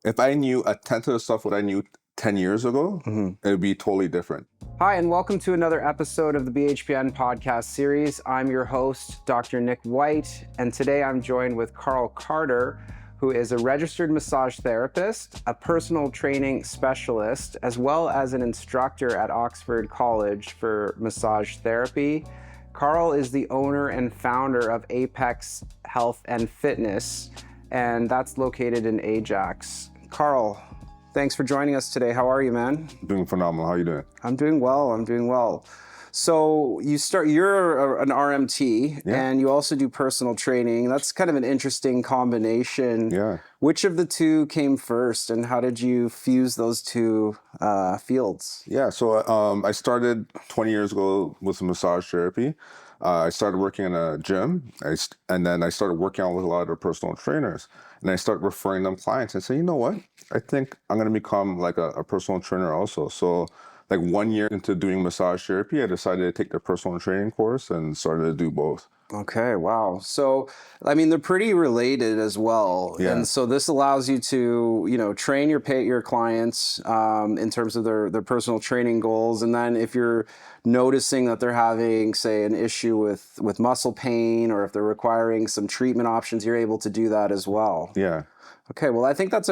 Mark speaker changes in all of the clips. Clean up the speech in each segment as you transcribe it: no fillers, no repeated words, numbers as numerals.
Speaker 1: If I knew a tenth of the stuff what I knew 10 years ago, it would be totally different.
Speaker 2: Hi, and welcome to another episode of the BHPN Podcast Series. I'm your host, Dr. Nik Whyte, and today I'm joined with Carl Carter, who is a registered massage therapist, a personal training specialist, as well as an instructor at Oxford College for massage therapy. Carl is the owner and founder of Apex Health and Fitness, and that's located in Ajax. Carl, thanks for joining us today. How are you, man?
Speaker 1: Doing phenomenal. How are you doing?
Speaker 2: I'm doing well. So you're an RMT, and you also do personal training. That's kind of an interesting combination.
Speaker 1: Yeah.
Speaker 2: Which of the two came first, and how did you fuse those two fields?
Speaker 1: Yeah. So I started 20 years ago with massage therapy. I started working in a gym, and then I started working out with a lot of personal trainers. And I started referring them clients and say, you know what? I think I'm going to become like a personal trainer also. So like 1 year into doing massage therapy, I decided to take the personal training course and started to do both.
Speaker 2: Okay, wow. So, I mean, they're pretty related as well.
Speaker 1: Yeah.
Speaker 2: And so this allows you to, train your clients in terms of their personal training goals. And then if you're noticing that they're having, say, an issue with muscle pain, or if they're requiring some treatment options, you're able to do that as well.
Speaker 1: Yeah.
Speaker 2: Okay, well, I think it's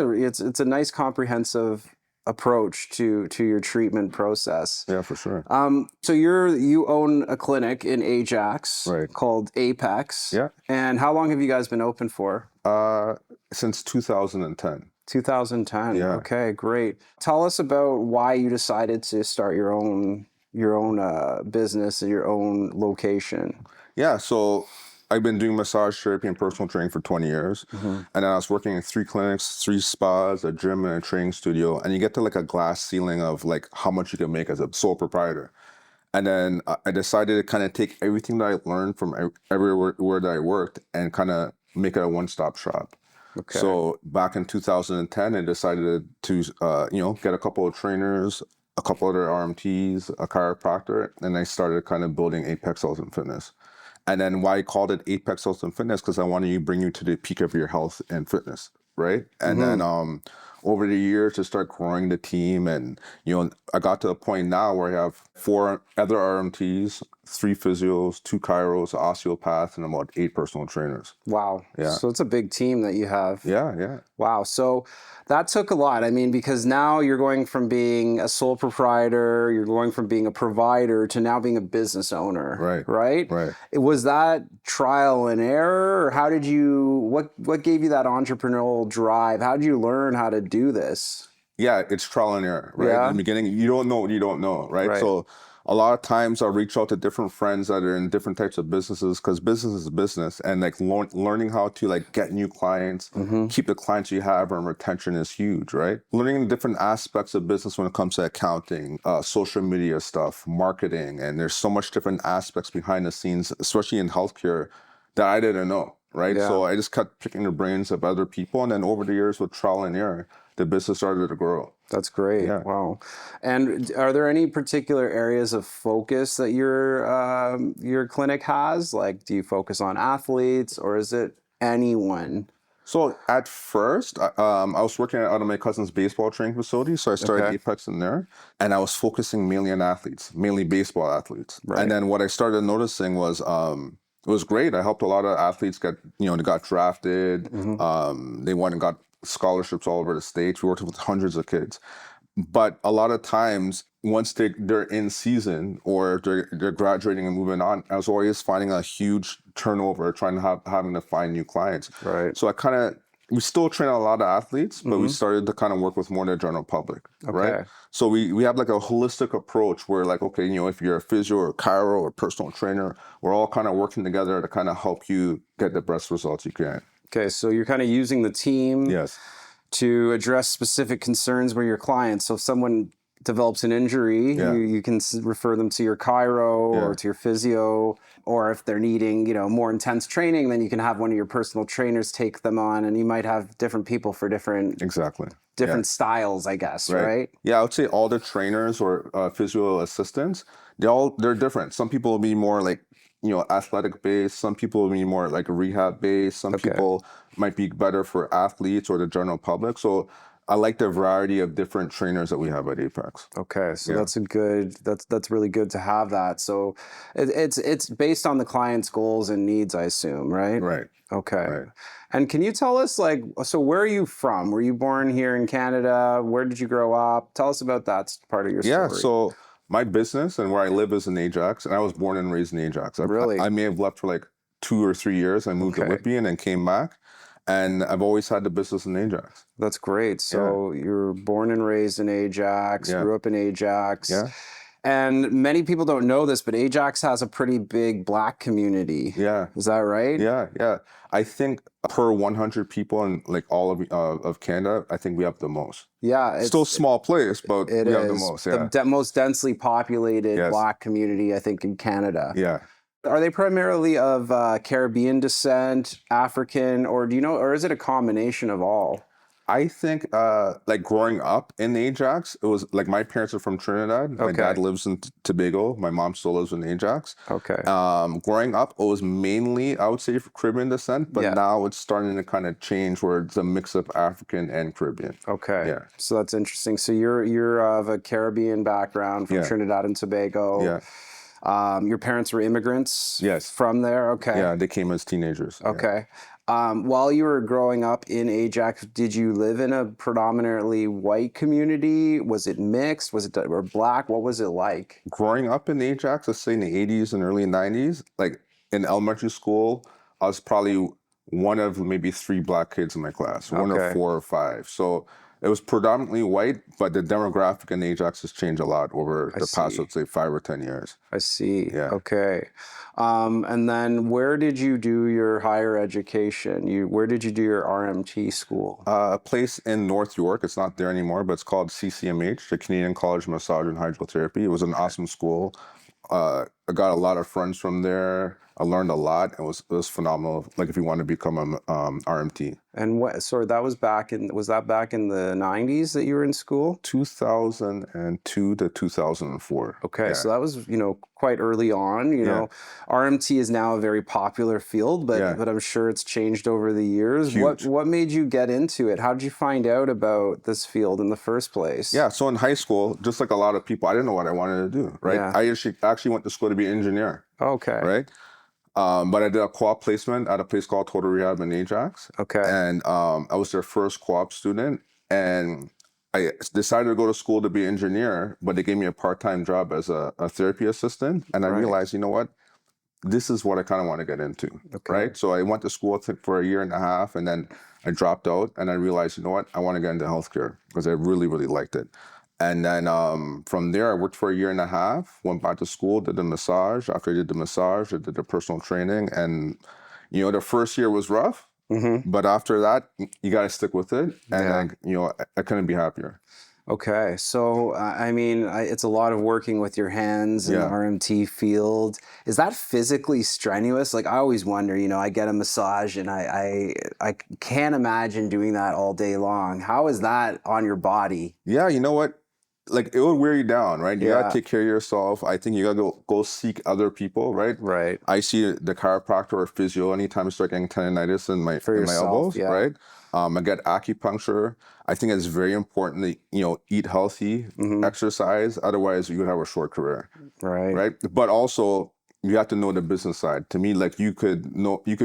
Speaker 2: a nice comprehensive approach to your treatment process.
Speaker 1: Yeah, for sure.
Speaker 2: So you own a clinic in Ajax,
Speaker 1: Right,
Speaker 2: called Apex.
Speaker 1: Yeah.
Speaker 2: And how long have you guys been open for?
Speaker 1: Since 2010.
Speaker 2: 2010.
Speaker 1: Yeah.
Speaker 2: Okay, great. Tell us about why you decided to start your own business and your own location.
Speaker 1: Yeah, so I've been doing massage therapy and personal training for 20 years. And then I was working in 3 clinics, 3 spas, a gym, and a training studio. And you get to like a glass ceiling of like how much you can make as a sole proprietor. And then I decided to kind of take everything that I learned from everywhere that I worked and kind of make it a one-stop shop.
Speaker 2: Okay.
Speaker 1: So back in 2010, I decided to, get a couple of trainers, a couple other RMTs, a chiropractor, and I started kind of building Apex Health and Fitness. And then why I called it Apex Health and Fitness, because I wanted to bring you to the peak of your health and fitness, right? And then over the years to start growing the team, and I got to a point now where I have 4 other RMTs, 3 physios, 2 chiros, an osteopath, and about 8 personal trainers.
Speaker 2: Wow.
Speaker 1: Yeah.
Speaker 2: So it's a big team that you have.
Speaker 1: Yeah.
Speaker 2: Wow. So that took a lot. I mean, because now you're going from being a sole proprietor, you're going from being a provider to now being a business owner. Right? Was that trial and error, or what gave you that entrepreneurial drive? How did you learn how to do this?
Speaker 1: Yeah, it's trial and error, right?
Speaker 2: Yeah.
Speaker 1: In the beginning, you don't know what you don't know, right? So a lot of times I'll reach out to different friends that are in different types of businesses, because business is business, and like learning how to like get new clients, keep the clients you have, and retention is huge, right? Learning the different aspects of business when it comes to accounting, social media stuff, marketing, and there's so much different aspects behind the scenes, especially in healthcare, that I didn't know, right?
Speaker 2: Yeah.
Speaker 1: So I just kept picking the brains of other people, and then over the years with trial and error, the business started to grow.
Speaker 2: That's great.
Speaker 1: Yeah.
Speaker 2: Wow. And are there any particular areas of focus that your clinic has? Like, do you focus on athletes, or is it anyone?
Speaker 1: So at first, I was working out of my cousin's baseball training facility, so I started Apex in there, and I was focusing mainly on athletes, mainly baseball athletes.
Speaker 2: Right.
Speaker 1: And then what I started noticing was it was great. I helped a lot of athletes they got drafted. They went and got scholarships all over the States. We worked with hundreds of kids. But a lot of times, once they're in season or they're graduating and moving on, I was always finding a huge turnover, having to find new clients.
Speaker 2: Right.
Speaker 1: So we still train a lot of athletes, but we started to kind of work with more of the general public, right? So we have like a holistic approach where like, okay, if you're a physio or a chiro or personal trainer, we're all kind of working together to kind of help you get the best results you can.
Speaker 2: Okay, so you're kind of using the team to address specific concerns with your clients. So if someone develops an injury, you can refer them to your chiro or to your physio, or if they're needing, more intense training, then you can have one of your personal trainers take them on, and you might have different people for different styles, I guess, right?
Speaker 1: Yeah, I would say all the trainers or physio assistants, they're different. Some people will be more like, athletic based. Some people will be more like rehab based. Some people might be better for athletes or the general public. So I like the variety of different trainers that we have at Apex.
Speaker 2: Okay, so
Speaker 1: Yeah.
Speaker 2: that's really good to have that. So it's based on the client's goals and needs, I assume, right?
Speaker 1: Right.
Speaker 2: Okay.
Speaker 1: Right.
Speaker 2: And can you tell us, like, so where are you from? Were you born here in Canada? Where did you grow up? Tell us about that part of your
Speaker 1: Yeah.
Speaker 2: story.
Speaker 1: So my business and where I live is in Ajax, and I was born and raised in Ajax.
Speaker 2: Really?
Speaker 1: I may have left for like 2 or 3 years. I moved to
Speaker 2: Okay.
Speaker 1: Whitby and then came back, and I've always had the business in Ajax.
Speaker 2: That's great. So you're born and raised in Ajax,
Speaker 1: Yeah.
Speaker 2: grew up in Ajax.
Speaker 1: Yeah.
Speaker 2: And many people don't know this, but Ajax has a pretty big Black community.
Speaker 1: Yeah.
Speaker 2: Is that right?
Speaker 1: Yeah. Yeah. I think per 100 people in like all of Canada, I think we have the most.
Speaker 2: Yeah. It's
Speaker 1: Still a small place, but
Speaker 2: It
Speaker 1: we
Speaker 2: is
Speaker 1: have the most. Yeah.
Speaker 2: the most densely populated
Speaker 1: Yes.
Speaker 2: Black community, I think, in Canada.
Speaker 1: Yeah.
Speaker 2: Are they primarily of Caribbean descent, African, or do you know, or is it a combination of all?
Speaker 1: I think like growing up in Ajax, it was like my parents are from Trinidad. My
Speaker 2: Okay.
Speaker 1: dad lives in Tobago. My mom still lives in Ajax.
Speaker 2: Okay.
Speaker 1: Growing up, it was mainly, I would say, Caribbean descent, but
Speaker 2: Yeah.
Speaker 1: now it's starting to kind of change where it's a mix of African and Caribbean.
Speaker 2: Okay.
Speaker 1: Yeah.
Speaker 2: So that's interesting. So you're of a Caribbean background from
Speaker 1: Yeah.
Speaker 2: Trinidad and Tobago.
Speaker 1: Yeah.
Speaker 2: Your parents were immigrants.
Speaker 1: Yes.
Speaker 2: From there. Okay.
Speaker 1: Yeah, they came as teenagers. Yeah.
Speaker 2: Okay. While you were growing up in Ajax, did you live in a predominantly white community? Was it mixed? Was it or Black? What was it like?
Speaker 1: Growing up in Ajax, let's say in the 80s and early 90s, like in elementary school, I was probably one of maybe 3 Black kids in my class, one
Speaker 2: Okay.
Speaker 1: of 4 or 5. So it was predominantly white, but the demographic in Ajax has changed a lot over the past,
Speaker 2: see.
Speaker 1: let's say, 5 or 10 years.
Speaker 2: I see.
Speaker 1: Yeah.
Speaker 2: Okay. And then where did you do your higher education? Where did you do your RMT school?
Speaker 1: A place in North York, it's not there anymore, but it's called CCMH, the Canadian College of Massage and Hydrotherapy. It was an awesome school. I got a lot of friends from there. I learned a lot. It was phenomenal. Like if you want to become a RMT.
Speaker 2: And sorry, was that back in the 90s that you were in school?
Speaker 1: 2002 to 2004.
Speaker 2: Okay,
Speaker 1: Yeah.
Speaker 2: so that was, quite early on. You know, RMT is now a very popular field, but
Speaker 1: Yeah.
Speaker 2: but I'm sure it's changed over the years.
Speaker 1: Huge.
Speaker 2: What made you get into it? How did you find out about this field in the first place?
Speaker 1: Yeah, so in high school, just like a lot of people, I didn't know what I wanted to do, right?
Speaker 2: Yeah.
Speaker 1: I actually went to school to be an engineer,
Speaker 2: Okay.
Speaker 1: right? But I did a co-op placement at a place called Total Rehab in Ajax.
Speaker 2: Okay.
Speaker 1: And I was their first co-op student. And I decided to go to school to be an engineer, but they gave me a part-time job as a therapy assistant. And I
Speaker 2: Right.
Speaker 1: realized, you know what? This is what I kind of want to get into,
Speaker 2: Okay.
Speaker 1: right? So I went to school for a year and a half, and then I dropped out. And I realized, you know what? I want to get into healthcare because I really, really liked it. And then from there, I worked for a year and a half, went back to school, did the massage. After I did the massage, I did the personal training. And, the first year was rough,
Speaker 2: Mm-hmm.
Speaker 1: but after that, you got to stick with it. And,
Speaker 2: Yeah.
Speaker 1: I couldn't be happier.
Speaker 2: Okay, so it's a lot of working with your hands in the
Speaker 1: Yeah.
Speaker 2: RMT field. Is that physically strenuous? Like I always wonder, I get a massage and I can't imagine doing that all day long. How is that on your body?
Speaker 1: Yeah, you know what? Like, it would wear you down, right? You got
Speaker 2: Yeah.
Speaker 1: to take care of yourself. I think you got to go seek other people, right?
Speaker 2: Right.
Speaker 1: I see the chiropractor or physio anytime I start getting tendonitis in my
Speaker 2: yourself,
Speaker 1: elbows,
Speaker 2: yeah.
Speaker 1: right? I get acupuncture. I think it's very important to eat healthy,
Speaker 2: Mhm.
Speaker 1: exercise. Otherwise, you would have a short career,
Speaker 2: Right.
Speaker 1: right? But also, you have to know the business side. To me, like you could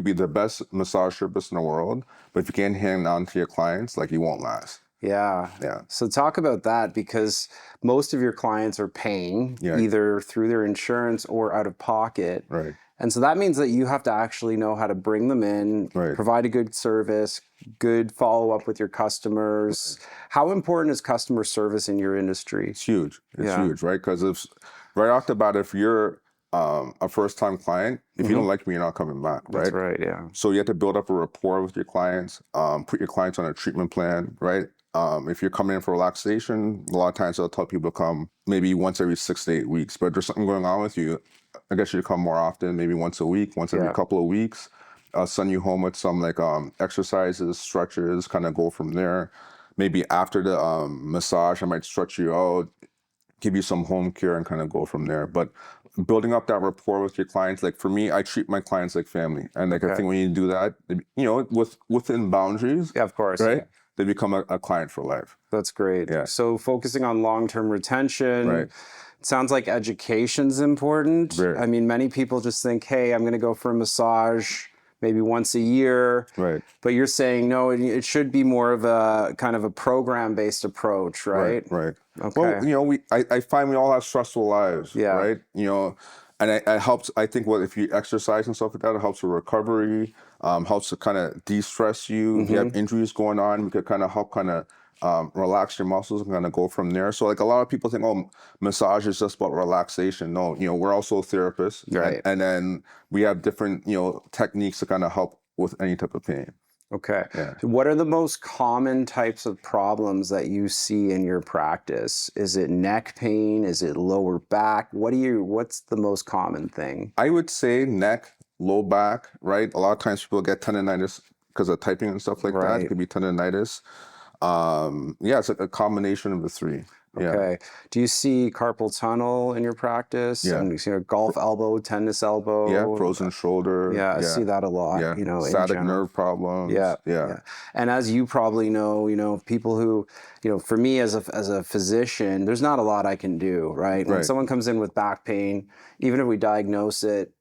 Speaker 1: be the best massage therapist in the world, but if you can't hang on to your clients, like you won't last.
Speaker 2: Yeah.
Speaker 1: Yeah.
Speaker 2: So talk about that because most of your clients are paying
Speaker 1: Yeah.
Speaker 2: either through their insurance or out of pocket.
Speaker 1: Right.
Speaker 2: And so that means that you have to actually know how to bring them in,
Speaker 1: Right.
Speaker 2: provide a good service, good follow-up with your customers. How important is customer service in your industry?
Speaker 1: It's huge. It's
Speaker 2: Yeah.
Speaker 1: huge, right? Because right off the bat, if you're a first-time client, if you don't like me, you're not coming back, right?
Speaker 2: That's right, yeah.
Speaker 1: So you have to build up a rapport with your clients, put your clients on a treatment plan, right? If you're coming in for relaxation, a lot of times I'll tell people to come maybe once every 6 to 8 weeks. But if there's something going on with you, I guess you should come more often, maybe once a week, once every
Speaker 2: Yeah.
Speaker 1: couple of weeks. I'll send you home with some like exercises, stretches, kind of go from there. Maybe after the massage, I might stretch you out, give you some home care and kind of go from there. But building up that rapport with your clients, like for me, I treat my clients like family. And like I
Speaker 2: Okay.
Speaker 1: think when you do that, within boundaries,
Speaker 2: Yeah, of course.
Speaker 1: right? they become a client for life.
Speaker 2: That's great.
Speaker 1: Yeah.
Speaker 2: So focusing on long-term retention.
Speaker 1: Right.
Speaker 2: It sounds like education's important.
Speaker 1: Very.
Speaker 2: I mean, many people just think, hey, I'm going to go for a massage maybe once a year.
Speaker 1: Right.
Speaker 2: But you're saying, no, it should be more of a kind of a program-based approach, right?
Speaker 1: Right.
Speaker 2: Okay.
Speaker 1: Well, you know, I find we all have stressful lives,
Speaker 2: Yeah.
Speaker 1: right? You know, and it helps. I think if you exercise and stuff like that, it helps with recovery, helps to kind of de-stress you. If you have injuries going on, we could kind of help relax your muscles and kind of go from there. So like a lot of people think, oh, massage is just about relaxation. No, you know, we're also therapists,
Speaker 2: Right.
Speaker 1: and then we have different, you know, techniques to kind of help with any type of pain.
Speaker 2: Okay.
Speaker 1: Yeah.
Speaker 2: What are the most common types of problems that you see in your practice? Is it neck pain? Is it lower back? What's the most common thing?
Speaker 1: I would say neck, low back, right? A lot of times people get tendonitis because of typing and stuff like that.
Speaker 2: Right.
Speaker 1: It could be tendonitis. Yeah, it's a combination of the three. Yeah.
Speaker 2: Okay. Do you see carpal tunnel in your practice?
Speaker 1: Yeah.
Speaker 2: And you see a golf elbow, tennis elbow?
Speaker 1: Yeah, frozen shoulder.
Speaker 2: Yeah, I see that a lot.
Speaker 1: Yeah.
Speaker 2: You know, in
Speaker 1: Sciatic
Speaker 2: general.
Speaker 1: nerve problems.
Speaker 2: Yeah.
Speaker 1: Yeah.
Speaker 2: And as you probably know, people who, for me as a physician, there's not a lot I can do, right? When
Speaker 1: Right.
Speaker 2: someone comes in with back pain, even if we diagnose it,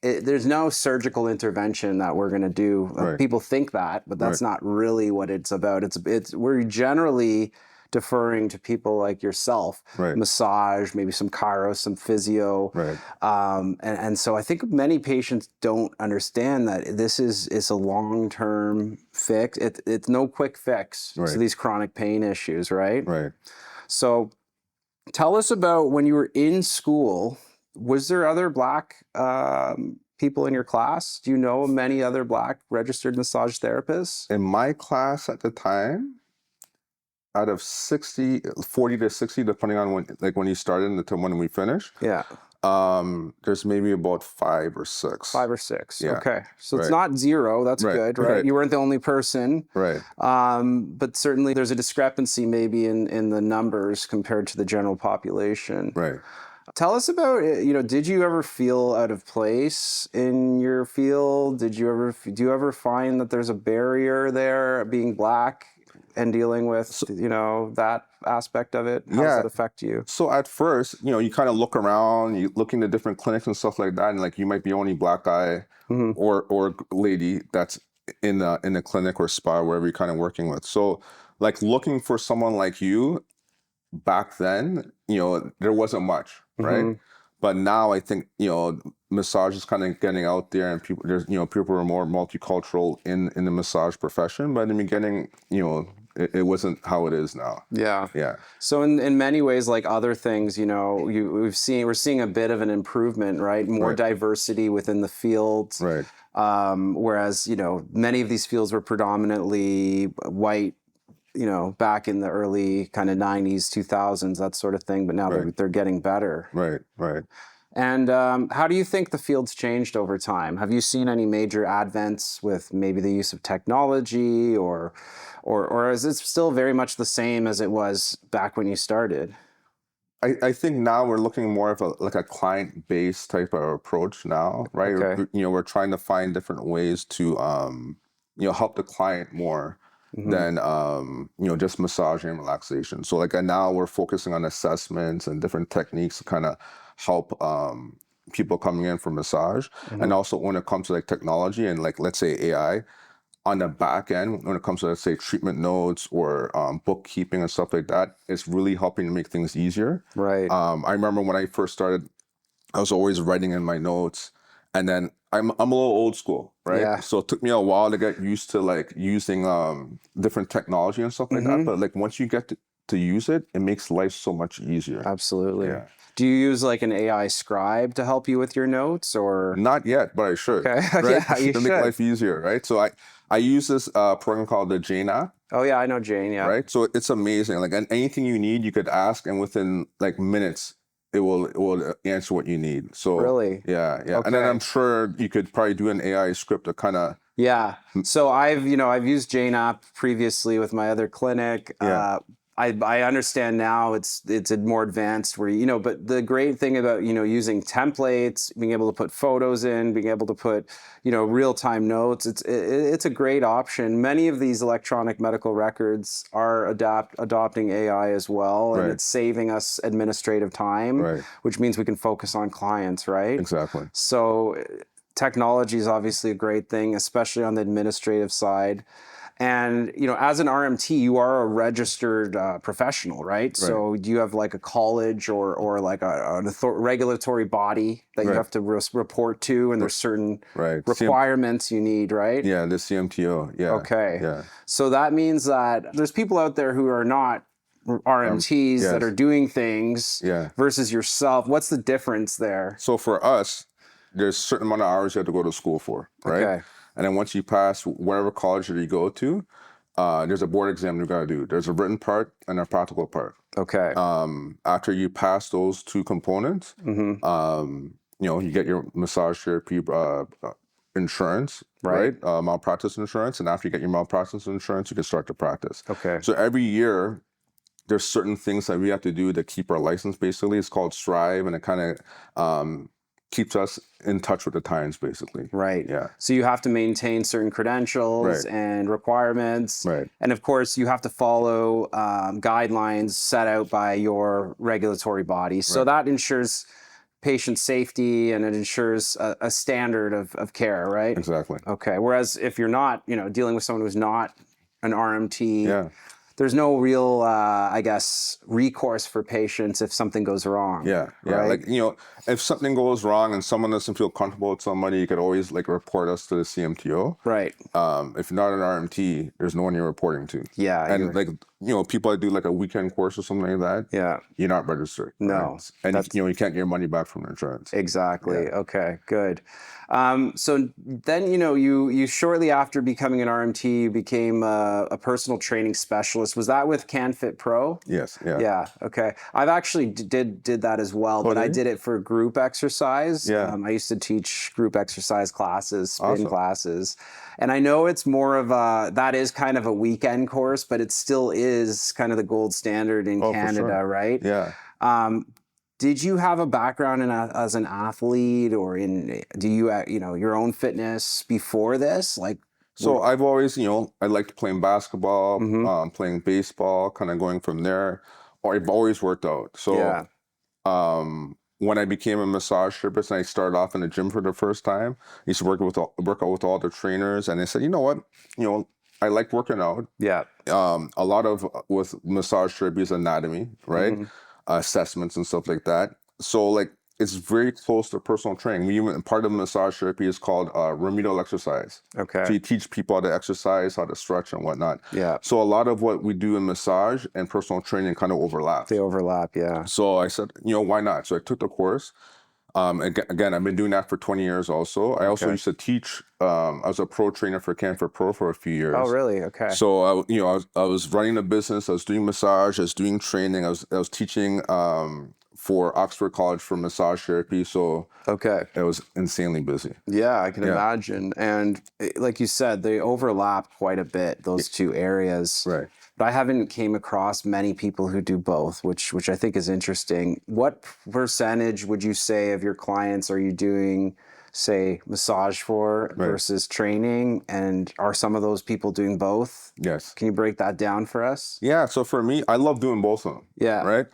Speaker 2: there's no surgical intervention that we're going to do.
Speaker 1: Right.
Speaker 2: People think that, but that's
Speaker 1: Right.
Speaker 2: not really what it's about. We're generally deferring to people like yourself,
Speaker 1: Right.
Speaker 2: massage, maybe some chiro, some physio.
Speaker 1: Right.
Speaker 2: And so I think many patients don't understand that this is a long-term fix. It's no quick fix
Speaker 1: Right.
Speaker 2: to these chronic pain issues, right?
Speaker 1: Right.
Speaker 2: So tell us about when you were in school, was there other Black people in your class? Do you know of many other Black registered massage therapists?
Speaker 1: In my class at the time, out of 40 to 60, depending on when you started until when we finish,
Speaker 2: Yeah.
Speaker 1: there's maybe about 5 or 6.
Speaker 2: 5 or 6.
Speaker 1: Yeah.
Speaker 2: Okay. So it's
Speaker 1: Right.
Speaker 2: not 0. That's
Speaker 1: Right.
Speaker 2: good, right?
Speaker 1: Right.
Speaker 2: You weren't the only person.
Speaker 1: Right.
Speaker 2: But certainly there's a discrepancy maybe in the numbers compared to the general population.
Speaker 1: Right.
Speaker 2: Tell us about, did you ever feel out of place in your field? Do you ever find that there's a barrier there, being Black and dealing with, that aspect of it? How does that affect you?
Speaker 1: So at first, you kind of look around, you look into different clinics and stuff like that, and like you might be the only Black guy or lady that's in the clinic or spa, wherever you're kind of working with. So like looking for someone like you back then, there wasn't much, right? But now I think, massage is kind of getting out there, and people are more multicultural in the massage profession. But in the beginning, it wasn't how it is now.
Speaker 2: Yeah.
Speaker 1: Yeah.
Speaker 2: So in many ways, like other things, we're seeing a bit of an improvement, right? More
Speaker 1: Right.
Speaker 2: diversity within the field.
Speaker 1: Right.
Speaker 2: Whereas, many of these fields were predominantly white, back in the early kind of 90s, 2000s, that sort of thing. But now
Speaker 1: Right.
Speaker 2: they're getting better.
Speaker 1: Right. Right.
Speaker 2: And how do you think the field's changed over time? Have you seen any major advents with maybe the use of technology, or is it still very much the same as it was back when you started?
Speaker 1: I think now we're looking more of a client-based type of approach now, right?
Speaker 2: Okay.
Speaker 1: We're trying to find different ways to help the client more than just massage and relaxation. So like now we're focusing on assessments and different techniques to kind of help people coming in for massage. And also when it comes to like technology and like, let's say AI, on the back end, when it comes to, let's say, treatment notes or bookkeeping and stuff like that, it's really helping to make things easier.
Speaker 2: Right.
Speaker 1: I remember when I first started, I was always writing in my notes, and then I'm a little old school, right?
Speaker 2: Yeah.
Speaker 1: So it took me a while to get used to like using different technology and stuff like that. But like once you get to use it, it makes life so much easier.
Speaker 2: Absolutely.
Speaker 1: Yeah.
Speaker 2: Do you use like an AI scribe to help you with your notes, or?
Speaker 1: Not yet, but I should.
Speaker 2: Okay.
Speaker 1: Right?
Speaker 2: Yeah, you
Speaker 1: to
Speaker 2: should.
Speaker 1: make life easier, right? So I use this program called the Jane app.
Speaker 2: Oh yeah, I know Jane. Yeah.
Speaker 1: Right. So it's amazing. Like anything you need, you could ask, and within like minutes, it will answer what you need. So
Speaker 2: Really?
Speaker 1: Yeah. And then
Speaker 2: Okay.
Speaker 1: I'm sure you could probably do an AI script to kind of.
Speaker 2: Yeah. So I've used Jane app previously with my other clinic.
Speaker 1: Yeah.
Speaker 2: I understand now it's more advanced where, but the great thing about, using templates, being able to put photos in, being able to put, real-time notes, it's a great option. Many of these electronic medical records are adopting AI as well, and
Speaker 1: Right.
Speaker 2: it's saving us administrative time,
Speaker 1: Right.
Speaker 2: which means we can focus on clients, right?
Speaker 1: Exactly.
Speaker 2: So technology is obviously a great thing, especially on the administrative side. And, as an RMT, you are a registered professional, right? So do you have like a college or like an regulatory body that you
Speaker 1: Right.
Speaker 2: have to report to, and there's certain
Speaker 1: Right.
Speaker 2: requirements you need, right?
Speaker 1: Yeah, the CMTO. Yeah.
Speaker 2: Okay.
Speaker 1: Yeah.
Speaker 2: So that means that there's people out there who are not RMTs
Speaker 1: yes.
Speaker 2: that are doing things
Speaker 1: Yeah.
Speaker 2: versus yourself. What's the difference there?
Speaker 1: So for us, there's a certain amount of hours you have to go to school for, right?
Speaker 2: Okay.
Speaker 1: And then once you pass whatever college that you go to, there's a board exam you got to do. There's a written part and a practical part.
Speaker 2: Okay.
Speaker 1: After you pass those two components, you get your massage therapy insurance,
Speaker 2: Right.
Speaker 1: right? Malpractice insurance. And after you get your malpractice insurance, you can start to practice.
Speaker 2: Okay.
Speaker 1: So every year, there's certain things that we have to do to keep our license, basically. It's called Strive, and it kind of keeps us in touch with the times, basically.
Speaker 2: Right.
Speaker 1: Yeah.
Speaker 2: So you have to maintain certain credentials
Speaker 1: Right.
Speaker 2: and requirements.
Speaker 1: Right.
Speaker 2: And of course, you have to follow guidelines set out by your regulatory body. So
Speaker 1: Right.
Speaker 2: that ensures patient safety, and it ensures a standard of care, right?
Speaker 1: Exactly.
Speaker 2: Okay. Whereas if you're not, dealing with someone who's not an RMT,
Speaker 1: Yeah.
Speaker 2: there's no real, recourse for patients if something goes wrong.
Speaker 1: Yeah. Yeah.
Speaker 2: Right?
Speaker 1: Like, if something goes wrong and someone doesn't feel comfortable with somebody, you could always report us to the CMTO.
Speaker 2: Right.
Speaker 1: If you're not an RMT, there's no one you're reporting to.
Speaker 2: Yeah.
Speaker 1: And people that do like a weekend course or something like that,
Speaker 2: Yeah.
Speaker 1: you're not registered.
Speaker 2: No.
Speaker 1: Right? And you can't get your money back from insurance.
Speaker 2: Exactly.
Speaker 1: Yeah.
Speaker 2: Okay, good. So then, you shortly after becoming an RMT, you became a personal training specialist. Was that with CanFit Pro?
Speaker 1: Yes. Yeah.
Speaker 2: Yeah. Okay. I've actually did that as well, but I
Speaker 1: did you?
Speaker 2: did it for group exercise.
Speaker 1: Yeah.
Speaker 2: I used to teach group exercise classes, spin
Speaker 1: Awesome.
Speaker 2: classes. And I know it's more of that is kind of a weekend course, but it still is kind of the gold standard in
Speaker 1: for
Speaker 2: Canada,
Speaker 1: sure.
Speaker 2: right?
Speaker 1: Yeah.
Speaker 2: Did you have a background as an athlete, or do you your own fitness before this?
Speaker 1: So I've always, I liked playing basketball,
Speaker 2: Mhm.
Speaker 1: playing baseball, kind of going from there. Or I've always worked out. So
Speaker 2: Yeah.
Speaker 1: when I became a massage therapist and I started off in the gym for the first time, I used to work out with all the trainers, and they said, you know what, I like working out.
Speaker 2: Yeah.
Speaker 1: A lot of with massage therapy is anatomy, right?
Speaker 2: Mhm.
Speaker 1: Assessments and stuff like that. So it's very close to personal training. Even part of massage therapy is called remedial exercise.
Speaker 2: Okay.
Speaker 1: So you teach people how to exercise, how to stretch, and whatnot.
Speaker 2: Yeah.
Speaker 1: So a lot of what we do in massage and personal training kind of overlaps.
Speaker 2: They overlap. Yeah.
Speaker 1: So I said, why not? So I took the course. Again, I've been doing that for 20 years also. I also
Speaker 2: Okay.
Speaker 1: used to teach, I was a pro trainer for CanFit Pro for a few years.
Speaker 2: Oh, really? Okay.
Speaker 1: So I was running a business, I was doing massage, I was doing training, I was teaching for Oxford College for massage therapy. So
Speaker 2: Okay.
Speaker 1: it was insanely busy.
Speaker 2: Yeah, I can
Speaker 1: Yeah.
Speaker 2: imagine. And like you said, they overlap quite a bit, those two areas.
Speaker 1: Right.
Speaker 2: But I haven't came across many people who do both, which I think is interesting. What percentage would you say of your clients are you doing, say, massage for versus training? And are some of those people doing both?
Speaker 1: Yes.
Speaker 2: Can you break that down for us?
Speaker 1: Yeah. So for me, I love doing both of them.
Speaker 2: Yeah.
Speaker 1: Right.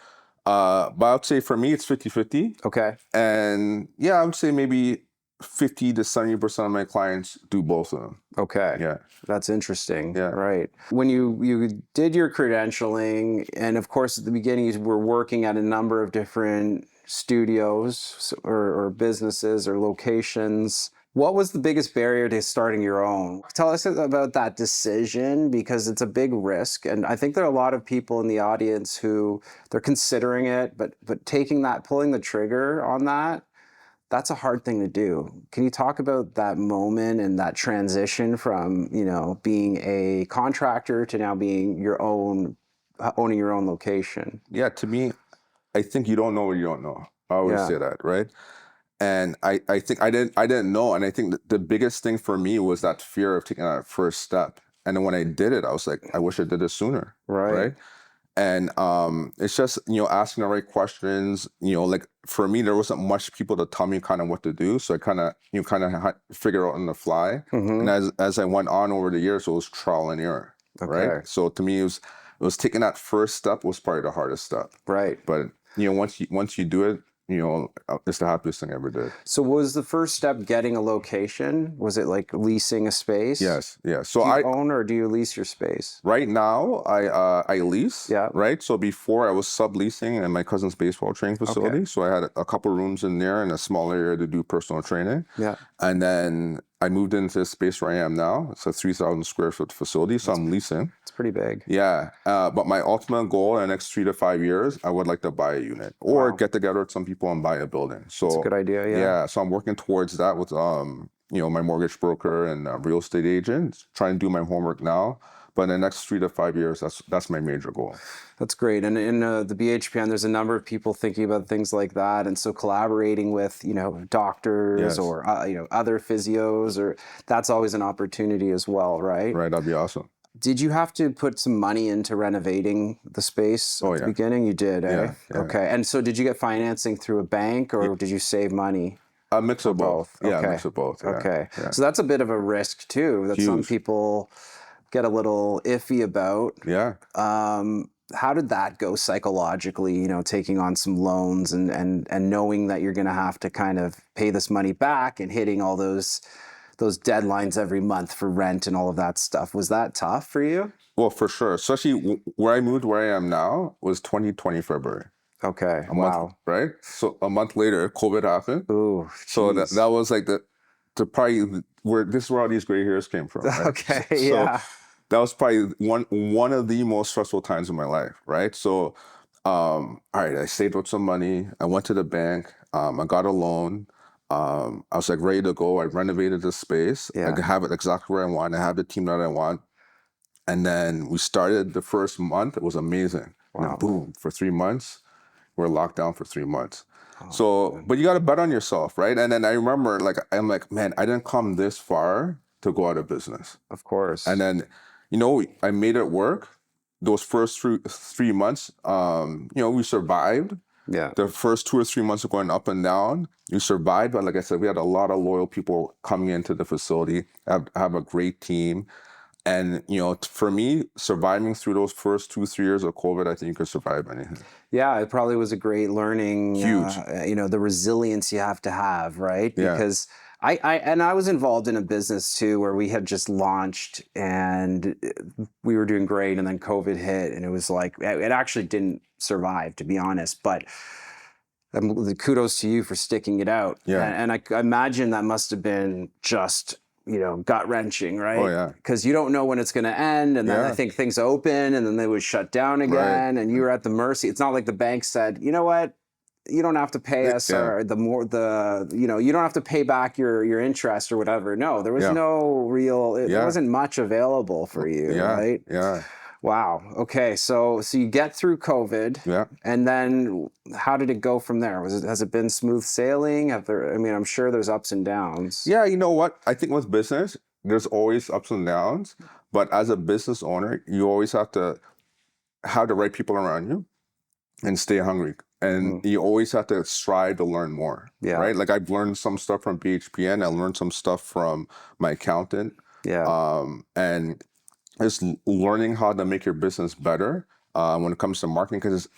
Speaker 1: But I would say for me, it's 50-50.
Speaker 2: Okay.
Speaker 1: And yeah, I would say maybe 50 to 70% of my clients do both of them.
Speaker 2: Okay.
Speaker 1: Yeah.
Speaker 2: That's interesting.
Speaker 1: Yeah.
Speaker 2: Right. When you did your credentialing, and of course at the beginning you were working at a number of different studios or businesses or locations, what was the biggest barrier to starting your own? Tell us about that decision, because it's a big risk. And I think there are a lot of people in the audience who they're considering it, but pulling the trigger on that's a hard thing to do. Can you talk about that moment and that transition from, being a contractor to now being owning your own location?
Speaker 1: Yeah. To me, I think you don't know what you don't know. I always say that, right? And I think I didn't know. And I think that the biggest thing for me was that fear of taking that first step. And then when I did it, I was like, I wish I did it sooner.
Speaker 2: Right.
Speaker 1: And it's just, asking the right questions. Like for me, there wasn't much people to tell me kind of what to do. So I kind of, figure out on the fly.
Speaker 2: Mm-hmm.
Speaker 1: And as I went on over the years, it was trial and error, right?
Speaker 2: Okay.
Speaker 1: So to me, it was taking that first step was probably the hardest step.
Speaker 2: Right.
Speaker 1: But, once you do it, it's the happiest thing I ever did.
Speaker 2: So was the first step getting a location? Was it like leasing a space?
Speaker 1: Yes. Yeah. So
Speaker 2: Do you own or do you lease your space?
Speaker 1: right now, I lease.
Speaker 2: Yeah.
Speaker 1: Right. So before I was subleasing in my cousin's baseball training facility.
Speaker 2: Okay.
Speaker 1: So I had a couple rooms in there and a small area to do personal training.
Speaker 2: Yeah.
Speaker 1: And then I moved into the space where I am now. It's a 3,000 square foot facility. So I'm leasing.
Speaker 2: It's pretty big.
Speaker 1: Yeah. But my ultimate goal in the next 3 to 5 years, I would like to buy a unit or get together with some people and buy a building. So
Speaker 2: That's a good idea. Yeah.
Speaker 1: yeah. So I'm working towards that with my mortgage broker and real estate agent, trying to do my homework now. But in the next 3 to 5 years, that's my major goal.
Speaker 2: That's great. And in the BHPN, there's a number of people thinking about things like that. And so collaborating with, doctors
Speaker 1: Yes.
Speaker 2: or, other physios, or that's always an opportunity as well, right?
Speaker 1: Right. That'd be awesome.
Speaker 2: Did you have to put some money into renovating the space at the beginning? You did, eh?
Speaker 1: Yeah.
Speaker 2: Okay. And so did you get financing through a bank or did you save money?
Speaker 1: A mix of both. Yeah,
Speaker 2: Okay.
Speaker 1: a mix of both. Yeah.
Speaker 2: Okay.
Speaker 1: Yeah.
Speaker 2: So that's a bit of a risk too, that some
Speaker 1: Huge.
Speaker 2: people get a little iffy about.
Speaker 1: Yeah.
Speaker 2: How did that go psychologically, taking on some loans and knowing that you're going to have to kind of pay this money back and hitting all those deadlines every month for rent and all of that stuff? Was that tough for you?
Speaker 1: Well, for sure. Especially where I moved, where I am now, was 2020 February.
Speaker 2: Okay.
Speaker 1: A month, right? So a month later, COVID happened.
Speaker 2: Ooh.
Speaker 1: So
Speaker 2: geez.
Speaker 1: that was like the probably where this is where all these gray hairs came from. Right?
Speaker 2: Okay.
Speaker 1: So
Speaker 2: Yeah.
Speaker 1: that was probably one of the most stressful times in my life, right? So, all right, I saved up some money. I went to the bank. I got a loan. I was like ready to go. I renovated the space.
Speaker 2: Yeah.
Speaker 1: I could have it exactly where I want. I have the team that I want. And then we started the first month. It was amazing.
Speaker 2: Wow.
Speaker 1: And then boom, for 3 months, we're locked down for 3 months.
Speaker 2: Oh,
Speaker 1: So,
Speaker 2: man.
Speaker 1: but you got to bet on yourself, right? And then I remember, I'm like, man, I didn't come this far to go out of business.
Speaker 2: Of course.
Speaker 1: And then, I made it work. Those first 3 months, we survived.
Speaker 2: Yeah.
Speaker 1: The first 2 or 3 months of going up and down, you survived. But like I said, we had a lot of loyal people coming into the facility. Have a great team. And, for me, surviving through those first 2-3 years of COVID, I think you could survive anything.
Speaker 2: Yeah, it probably was a great learning.
Speaker 1: Huge.
Speaker 2: The resilience you have to have, right?
Speaker 1: Yeah.
Speaker 2: Because I was involved in a business too where we had just launched and we were doing great, and then COVID hit, and it was like it actually didn't survive, to be honest. But kudos to you for sticking it out.
Speaker 1: Yeah.
Speaker 2: And I imagine that must have been just gut wrenching, right?
Speaker 1: Oh, yeah.
Speaker 2: Because you don't know when it's going to end, and then
Speaker 1: Yeah.
Speaker 2: I think things open, and then they would shut down again, and you were at the mercy. It's not like the bank said, you know what, you don't have to pay us,
Speaker 1: Yeah.
Speaker 2: or you don't have to pay back your interest or whatever. No, there was no real. There wasn't much available for you, right?
Speaker 1: Yeah.
Speaker 2: Wow. Okay. So you get through COVID,
Speaker 1: Yeah.
Speaker 2: and then how did it go from there? Has it been smooth sailing? I'm sure there's ups and downs.
Speaker 1: Yeah, you know what? I think with business, there's always ups and downs. But as a business owner, you always have to have the right people around you and stay hungry. And you always have to strive to learn more.
Speaker 2: Yeah.
Speaker 1: Right? Like I've learned some stuff from BHPN. I learned some stuff from my accountant.
Speaker 2: Yeah.
Speaker 1: And just learning how to make your business better when it comes to marketing, because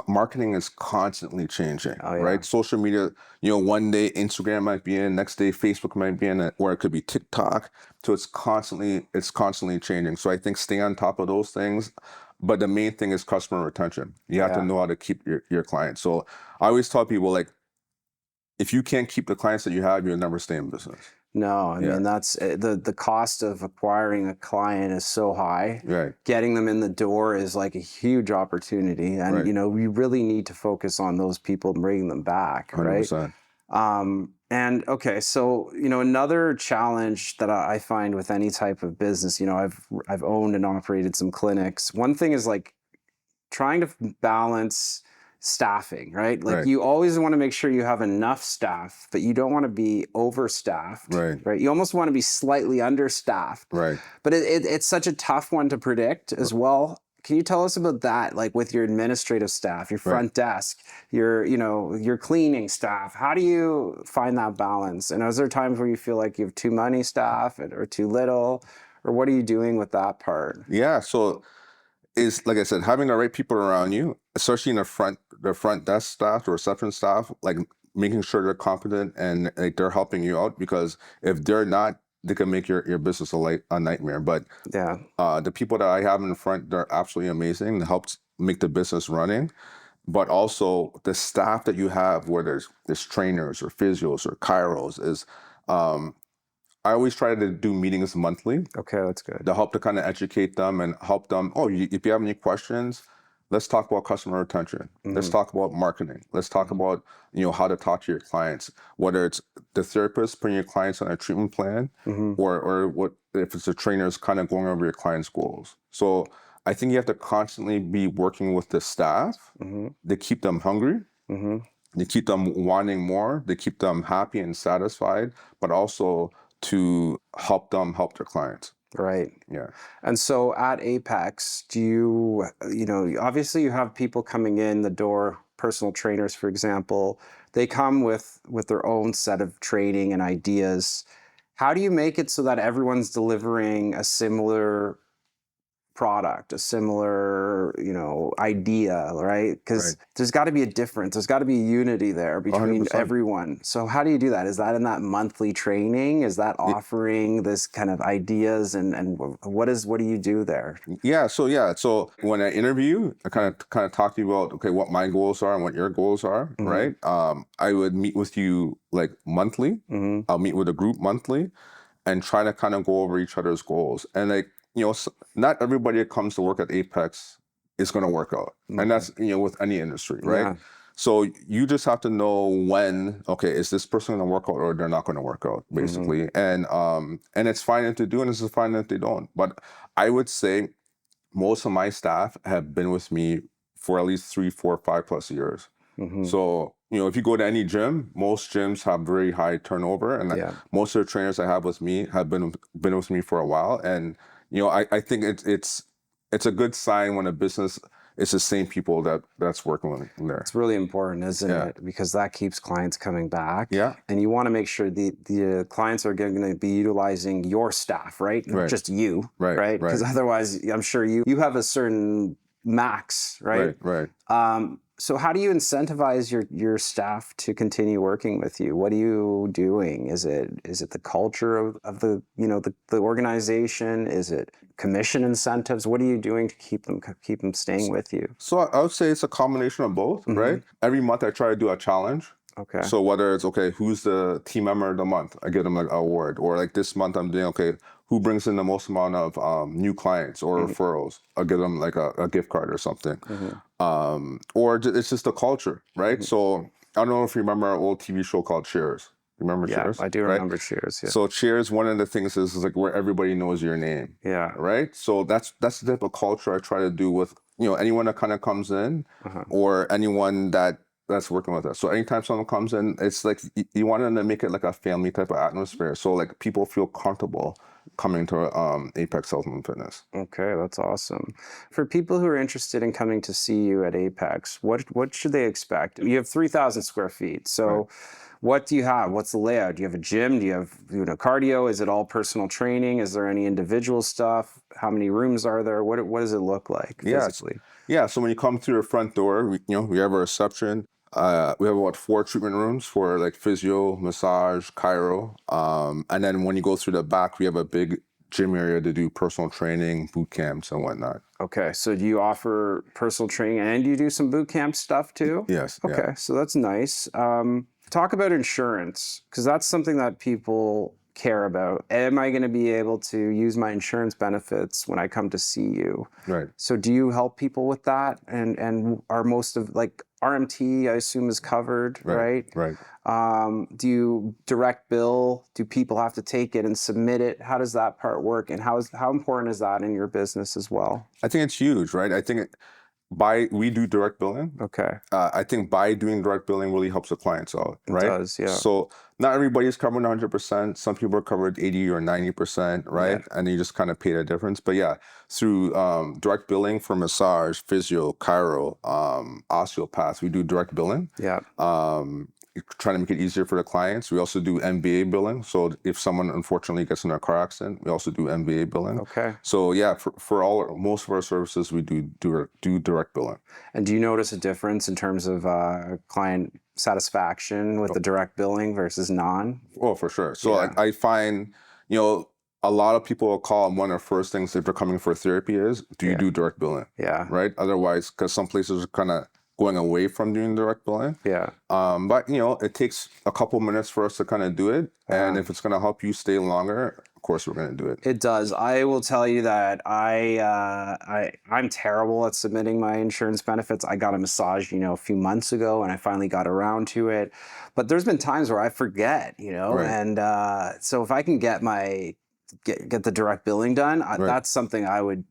Speaker 1: marketing is constantly changing, right? Social media, one day Instagram might be in, next day Facebook might be in, or it could be TikTok. So it's constantly changing. So I think stay on top of those things. But the main thing is customer retention. You have to know how to keep your clients. So I always tell people, like, if you can't keep the clients that you have, you'll never stay in business.
Speaker 2: No, I mean, that's the cost of acquiring a client is so high.
Speaker 1: Right.
Speaker 2: Getting them in the door is like a huge opportunity. And, we really need to focus on those people and bringing them back,
Speaker 1: 100%.
Speaker 2: right? And okay, so, another challenge that I find with any type of business, I've owned and operated some clinics. One thing is like trying to balance staffing, right? Like you always want to make sure you have enough staff, but you don't want to be overstaffed, right? You almost want to be slightly understaffed,
Speaker 1: Right.
Speaker 2: But it's such a tough one to predict as well. Can you tell us about that? Like with your administrative staff, your front desk, your cleaning staff. How do you find that balance? And is there times where you feel like you have too many staff or too little? Or what are you doing with that part?
Speaker 1: Yeah. So is, like I said, having the right people around you, especially in the front desk staff, the reception staff, like making sure they're competent and like they're helping you out, because if they're not, they can make your business a nightmare. But
Speaker 2: Yeah.
Speaker 1: the people that I have in front, they're absolutely amazing. They help make the business running. But also the staff that you have, whether there's trainers or physios or chiros, is I always try to do meetings monthly.
Speaker 2: Okay, that's good.
Speaker 1: To help to kind of educate them and help them. Oh, if you have any questions, let's talk about customer retention. Let's talk about marketing. Let's talk about how to talk to your clients. Whether it's the therapist putting your clients on a treatment plan, or what if it's the trainers kind of going over your clients' goals. So I think you have to constantly be working with the staff to keep them hungry. To keep them wanting more, to keep them happy and satisfied, but also to help them help their clients.
Speaker 2: Right.
Speaker 1: Yeah.
Speaker 2: And so at Apex, do you obviously you have people coming in the door, personal trainers, for example, they come with their own set of training and ideas. How do you make it so that everyone's delivering a similar product, a similar, idea, right? Because there's got to be a difference. There's got to be unity there between
Speaker 1: 100%.
Speaker 2: everyone. So how do you do that? Is that in that monthly training? Is that offering this kind of ideas and what do you do there?
Speaker 1: So when I interview, I kind of talk to you about, okay, what my goals are and what your goals are, right? I would meet with you like monthly. I'll meet with a group monthly and try to kind of go over each other's goals. And like, not everybody that comes to work at Apex is going to work out. And that's, with any industry, right?
Speaker 2: Yeah.
Speaker 1: So you just have to know when, okay, is this person going to work out or they're not going to work out, basically. And it's fine if they do and it's fine if they don't. But I would say most of my staff have been with me for at least 3, 4, 5+ years. So, if you go to any gym, most gyms have very high turnover, and most of the trainers I have with me have been with me for a while. And I think it's a good sign when a business is the same people that's working in there.
Speaker 2: It's really important, isn't it? Because that keeps clients coming back.
Speaker 1: Yeah.
Speaker 2: And you want to make sure the clients are going to be utilizing your staff, right? Not just you, right? Because otherwise, I'm sure you have a certain max, right?
Speaker 1: Right.
Speaker 2: So how do you incentivize your staff to continue working with you? What are you doing? Is it the culture of the the organization? Is it commission incentives? What are you doing to keep them staying with you?
Speaker 1: So I would say it's a combination of both, right? Every month I try to do a challenge.
Speaker 2: Okay.
Speaker 1: So whether it's, okay, who's the team member of the month, I give them like an award. Or like this month I'm doing, okay, who brings in the most amount of new clients or referrals? I'll give them like a gift card or something. Or it's just a culture, right? So I don't know if you remember our old TV show called Cheers. You remember Cheers?
Speaker 2: Yeah, I do remember Cheers. Yeah.
Speaker 1: So Cheers, one of the things is like where everybody knows your name.
Speaker 2: Yeah.
Speaker 1: Right? So that's the type of culture I try to do with, anyone that kind of comes in or anyone that's working with us. So anytime someone comes in, it's like you want them to make it like a family type of atmosphere. So like people feel comfortable coming to Apex Health and Fitness.
Speaker 2: Okay, that's awesome. For people who are interested in coming to see you at Apex, what should they expect? You have 3,000 square feet. So what do you have? What's the layout? Do you have a gym? Do you have cardio? Is it all personal training? Is there any individual stuff? How many rooms are there? What does it look like physically?
Speaker 1: Yeah. So when you come through your front door, we have a reception. We have about 4 treatment rooms for like physio, massage, chiro. And then when you go through the back, we have a big gym area to do personal training, boot camps, and whatnot.
Speaker 2: Okay, so do you offer personal training and do you do some boot camp stuff too?
Speaker 1: Yes.
Speaker 2: Okay, so that's nice. Talk about insurance, because that's something that people care about. Am I going to be able to use my insurance benefits when I come to see you?
Speaker 1: Right.
Speaker 2: So do you help people with that? And are most of like RMT, I assume, is covered, right?
Speaker 1: Right.
Speaker 2: Do you direct bill? Do people have to take it and submit it? How does that part work? And how important is that in your business as well?
Speaker 1: I think it's huge, right? I think We do direct billing.
Speaker 2: Okay.
Speaker 1: I think by doing direct billing really helps the clients out,
Speaker 2: It
Speaker 1: right?
Speaker 2: does, yeah.
Speaker 1: So not everybody's covered 100%. Some people are covered 80 or 90%, right?
Speaker 2: Yeah.
Speaker 1: And you just kind of pay the difference. But yeah, through direct billing for massage, physio, chiro, osteopaths, we do direct billing.
Speaker 2: Yeah.
Speaker 1: Trying to make it easier for the clients. We also do MBA billing. So if someone unfortunately gets in a car accident, we also do MBA billing.
Speaker 2: Okay.
Speaker 1: So yeah, for most of our services, we do direct billing.
Speaker 2: And do you notice a difference in terms of client satisfaction with the direct billing versus non?
Speaker 1: Oh, for sure. So
Speaker 2: Yeah.
Speaker 1: I find, a lot of people will call, and one of the first things if they're coming for therapy is, do you
Speaker 2: Yeah.
Speaker 1: do direct billing?
Speaker 2: Yeah.
Speaker 1: Right? Otherwise, because some places are kind of going away from doing direct billing.
Speaker 2: Yeah.
Speaker 1: But it takes a couple minutes for us to kind of do it. And if it's going to help you stay longer, of course we're going to do it.
Speaker 2: It does. I will tell you that I'm terrible at submitting my insurance benefits. I got a massage, a few months ago, and I finally got around to it. But there's been times where I forget,
Speaker 1: Right.
Speaker 2: and so if I can get the direct billing done, that's something I would,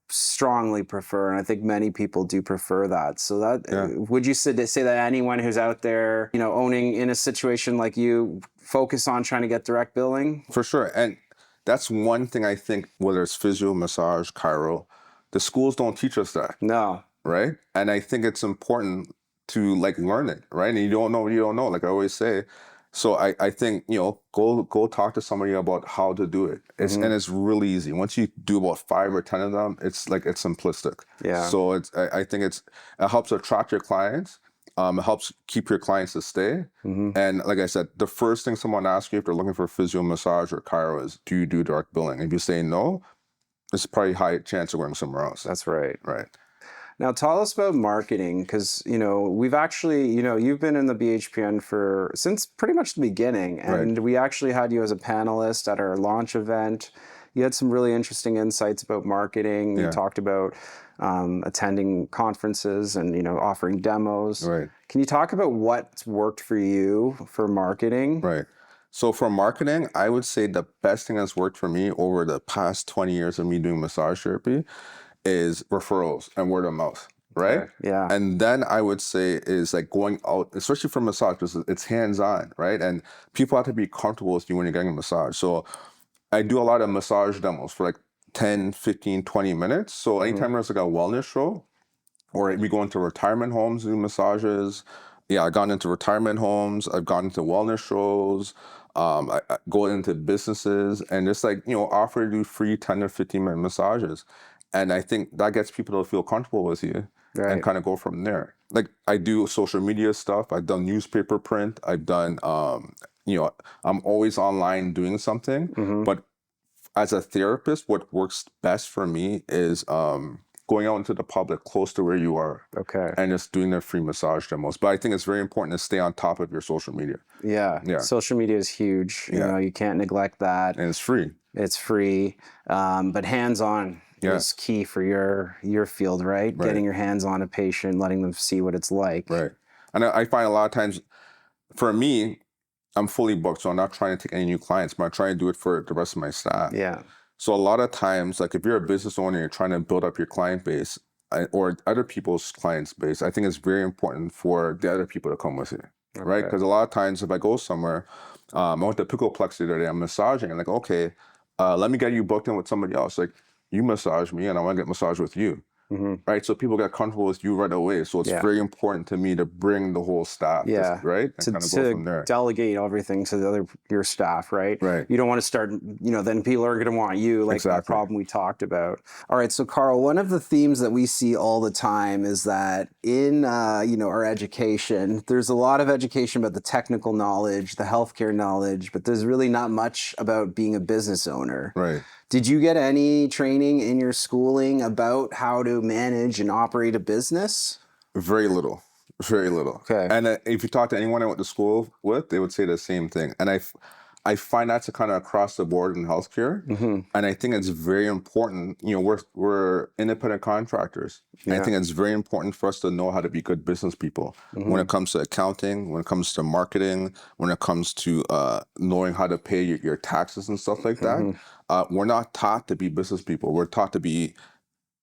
Speaker 2: strongly prefer, and I think many people do prefer that. So would you say that anyone who's out there, owning in a situation like you, focus on trying to get direct billing?
Speaker 1: For sure. And that's one thing I think, whether it's physio, massage, chiro, the schools don't teach us that.
Speaker 2: No.
Speaker 1: Right? And I think it's important to learn it, right? And you don't know what you don't know, like I always say. So I think, go talk to somebody about how to do it. And it's really easy. Once you do about 5 or 10 of them, it's simplistic.
Speaker 2: Yeah.
Speaker 1: So I think it helps attract your clients. It helps keep your clients to stay. And like I said, the first thing someone asks you if they're looking for physio, massage, or chiro is, do you do direct billing? If you say no, it's probably high chance of going somewhere else.
Speaker 2: That's right.
Speaker 1: Right.
Speaker 2: Now, tell us about marketing, because, we've actually, you've been in the BHPN since pretty much the beginning, and we actually had you as a panelist at our launch event. You had some really interesting insights about marketing.
Speaker 1: Yeah.
Speaker 2: You talked about attending conferences and, offering demos.
Speaker 1: Right.
Speaker 2: Can you talk about what's worked for you for marketing?
Speaker 1: Right. So for marketing, I would say the best thing that's worked for me over the past 20 years of me doing massage therapy is referrals and word of mouth, right?
Speaker 2: Okay. Yeah.
Speaker 1: And then I would say is going out, especially for massage, because it's hands-on, right? And people have to be comfortable with you when you're getting a massage. So I do a lot of massage demos for 10, 15, 20 minutes. So anytime there's a wellness show, or we go into retirement homes and do massages. Yeah, I've gone into retirement homes. I've gone into wellness shows. I go into businesses and just offer to do free 10 to 15-minute massages. And I think that gets people to feel comfortable with you and kind of go from there. I do social media stuff. I've done newspaper print. I've done, I'm always online doing something. But as a therapist, what works best for me is going out into the public close to where you are.
Speaker 2: Okay.
Speaker 1: And just doing their free massage demos. But I think it's very important to stay on top of your social media.
Speaker 2: Yeah. Social media is huge. You can't neglect that.
Speaker 1: And it's free.
Speaker 2: It's free. But hands-on is key for your field, right? Getting your hands on a patient, letting them see what it's like.
Speaker 1: Right. And I find a lot of times, for me, I'm fully booked, so I'm not trying to take any new clients, but I'm trying to do it for the rest of my staff.
Speaker 2: Yeah.
Speaker 1: So a lot of times, if you're a business owner, you're trying to build up your client base or other people's clients base, I think it's very important for the other people to come with you, right? Because a lot of times if I go somewhere, I went to Picoplex the other day, I'm massaging, and okay, let me get you booked in with somebody else. You massage me and I want to get massaged with you. Right? So people get comfortable with you right away. So it's very important to me to bring the whole staff, right? And
Speaker 2: to
Speaker 1: kind of go from there.
Speaker 2: Delegate everything to your staff, right?
Speaker 1: Right.
Speaker 2: You don't want to start, then people are going to want you, that problem we talked about. All right, so Carl, one of the themes that we see all the time is that in, our education, there's a lot of education about the technical knowledge, the healthcare knowledge, but there's really not much about being a business owner.
Speaker 1: Right.
Speaker 2: Did you get any training in your schooling about how to manage and operate a business?
Speaker 1: Very little. Very little.
Speaker 2: Okay.
Speaker 1: And if you talk to anyone I went to school with, they would say the same thing. And I find that's kind of across the board in healthcare. And I think it's very important. We're independent contractors. And I think it's very important for us to know how to be good business people when it comes to accounting, when it comes to marketing, when it comes to knowing how to pay your taxes and stuff like that. We're not taught to be business people. We're taught to be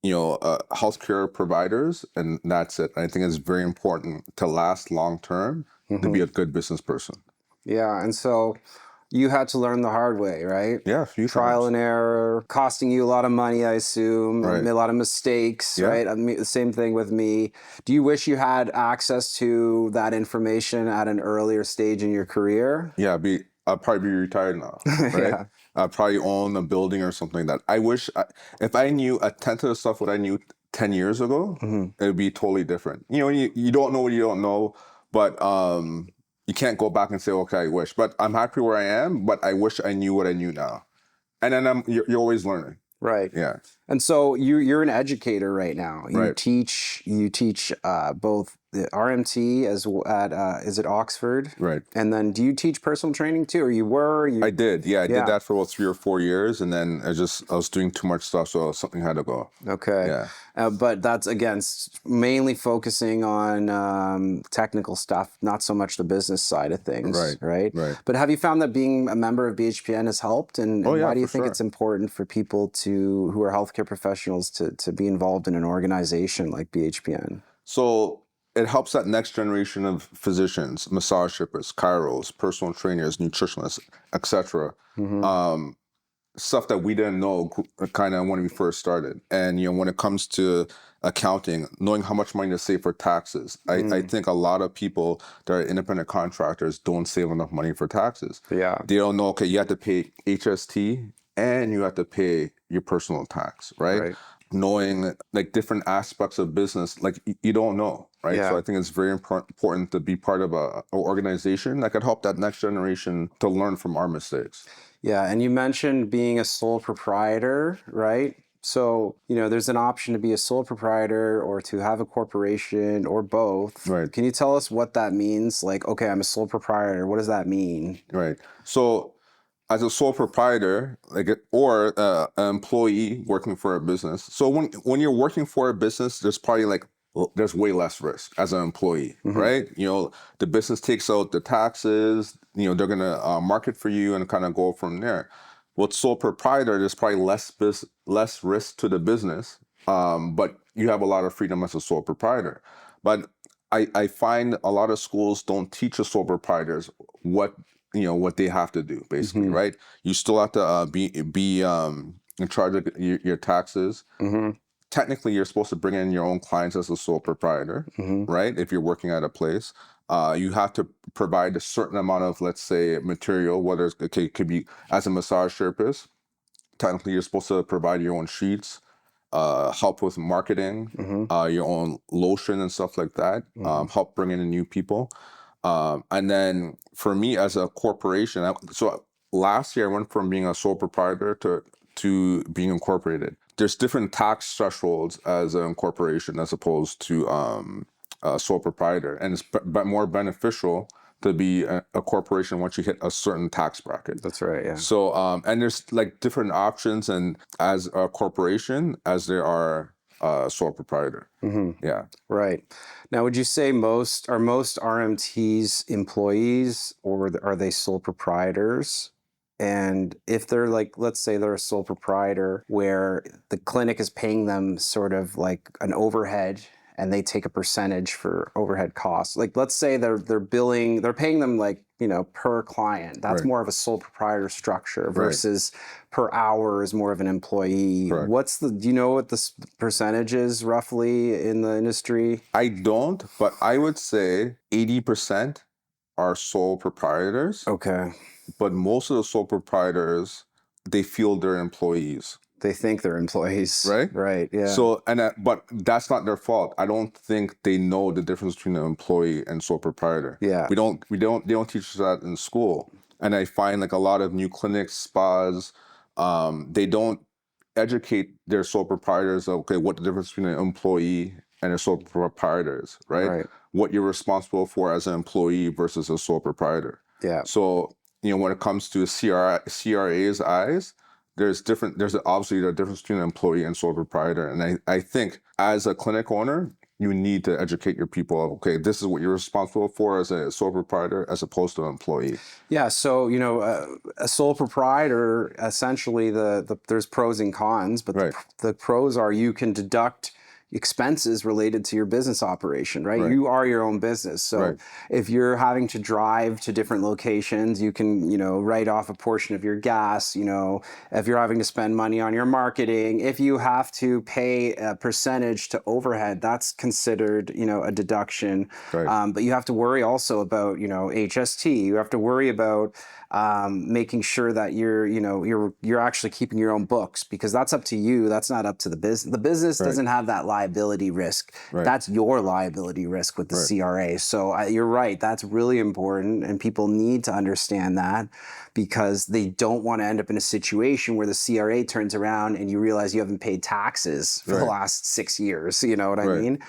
Speaker 1: healthcare providers, and that's it. I think it's very important to last long term to be a good business person.
Speaker 2: Yeah, and so you had to learn the hard way, right?
Speaker 1: Yeah, a few
Speaker 2: Trial
Speaker 1: times.
Speaker 2: and error, costing you a lot of money, I assume,
Speaker 1: Right.
Speaker 2: a lot of mistakes,
Speaker 1: Yeah.
Speaker 2: right? I mean, the same thing with me. Do you wish you had access to that information at an earlier stage in your career?
Speaker 1: Yeah, I'd probably be retired now, right?
Speaker 2: Yeah.
Speaker 1: I'd probably own a building or something like that. If I knew a tenth of the stuff what I knew 10 years ago, it would be totally different. You don't know what you don't know, but you can't go back and say, okay, I wish. But I'm happy where I am, but I wish I knew what I knew now. And then you're always learning.
Speaker 2: Right.
Speaker 1: Yeah.
Speaker 2: And so you're an educator right now. You
Speaker 1: Right.
Speaker 2: teach both the RMT as is it Oxford?
Speaker 1: Right.
Speaker 2: And then do you teach personal training too?
Speaker 1: I did. Yeah, I
Speaker 2: Yeah.
Speaker 1: did that for about 3 or 4 years, and then I was doing too much stuff, so something had to go.
Speaker 2: Okay.
Speaker 1: Yeah.
Speaker 2: But that's, again, mainly focusing on technical stuff, not so much the business side of things, right?
Speaker 1: Right.
Speaker 2: But have you found that being a member of BHPN has helped? And
Speaker 1: Oh, yeah,
Speaker 2: why do you
Speaker 1: for
Speaker 2: think
Speaker 1: sure.
Speaker 2: it's important for people who are healthcare professionals to be involved in an organization like BHPN?
Speaker 1: So it helps that next generation of physicians, massage therapists, chiros, personal trainers, nutritionists, etc. Stuff that we didn't know kind of when we first started. And when it comes to accounting, knowing how much money to save for taxes, I think a lot of people that are independent contractors don't save enough money for taxes.
Speaker 2: Yeah.
Speaker 1: They don't know, okay, you have to pay HST and you have to pay your personal tax, right? Knowing like different aspects of business, like you don't know, right?
Speaker 2: Yeah.
Speaker 1: So I think it's very important to be part of an organization that could help that next generation to learn from our mistakes.
Speaker 2: Yeah, and you mentioned being a sole proprietor, right? So, there's an option to be a sole proprietor or to have a corporation or both.
Speaker 1: Right.
Speaker 2: Can you tell us what that means? Like, okay, I'm a sole proprietor. What does that mean?
Speaker 1: Right. So as a sole proprietor, or an employee working for a business. So when you're working for a business, there's way less risk as an employee, right? The business takes out the taxes. They're gonna market for you and kind of go from there. With sole proprietor, there's probably less risk to the business, but you have a lot of freedom as a sole proprietor. But I find a lot of schools don't teach the sole proprietors what they have to do, basically, right? You still have to be in charge of your taxes. Technically, you're supposed to bring in your own clients as a sole proprietor, right? If you're working at a place, you have to provide a certain amount of, let's say, material, whether it could be as a massage therapist. Technically, you're supposed to provide your own sheets, help with marketing, your own lotion and stuff like that, help bring in new people. And then for me as a corporation, so last year I went from being a sole proprietor to being incorporated. There's different tax thresholds as an corporation as opposed to a sole proprietor, and it's more beneficial to be a corporation once you hit a certain tax bracket.
Speaker 2: That's right, yeah.
Speaker 1: So and there's like different options, and as a corporation as there are sole proprietor. Yeah.
Speaker 2: Right. Now, would you say most RMTs employees, or are they sole proprietors? And if they're let's say they're a sole proprietor where the clinic is paying them sort of like an overhead and they take a percentage for overhead costs. Like, let's say they're paying them per client. That's more of a sole proprietor structure versus per hour is more of an employee.
Speaker 1: Correct.
Speaker 2: Do you know what the percentage is roughly in the industry?
Speaker 1: I don't, but I would say 80% are sole proprietors.
Speaker 2: Okay.
Speaker 1: But most of the sole proprietors, they feel they're employees.
Speaker 2: They think they're employees.
Speaker 1: Right?
Speaker 2: Right, yeah.
Speaker 1: So, but that's not their fault. I don't think they know the difference between an employee and sole proprietor.
Speaker 2: Yeah.
Speaker 1: They don't teach us that in school. And I find like a lot of new clinics, spas, they don't educate their sole proprietors of, okay, what the difference between an employee and a sole proprietor is, right? What you're responsible for as an employee versus a sole proprietor.
Speaker 2: Yeah.
Speaker 1: So, when it comes to CRA's eyes, there's obviously a difference between an employee and sole proprietor. And I think as a clinic owner, you need to educate your people of, okay, this is what you're responsible for as a sole proprietor as opposed to an employee.
Speaker 2: Yeah, so a sole proprietor, essentially, there's pros and cons, but
Speaker 1: Right.
Speaker 2: the pros are you can deduct expenses related to your business operation, right?
Speaker 1: Right.
Speaker 2: You are your own business. So
Speaker 1: Right.
Speaker 2: if you're having to drive to different locations, you can, write off a portion of your gas, if you're having to spend money on your marketing, if you have to pay a percentage to overhead, that's considered, a deduction.
Speaker 1: Right.
Speaker 2: But you have to worry also about, HST. You have to worry about making sure that you're actually keeping your own books, because that's up to you. That's not up to the business. The business
Speaker 1: Right.
Speaker 2: doesn't have that liability risk.
Speaker 1: Right.
Speaker 2: That's your liability risk with the
Speaker 1: Right.
Speaker 2: CRA. So you're right. That's really important, and people need to understand that, because they don't want to end up in a situation where the CRA turns around and you realize you haven't paid taxes for the
Speaker 1: Right.
Speaker 2: last 6 years. You know what I
Speaker 1: Right.
Speaker 2: mean?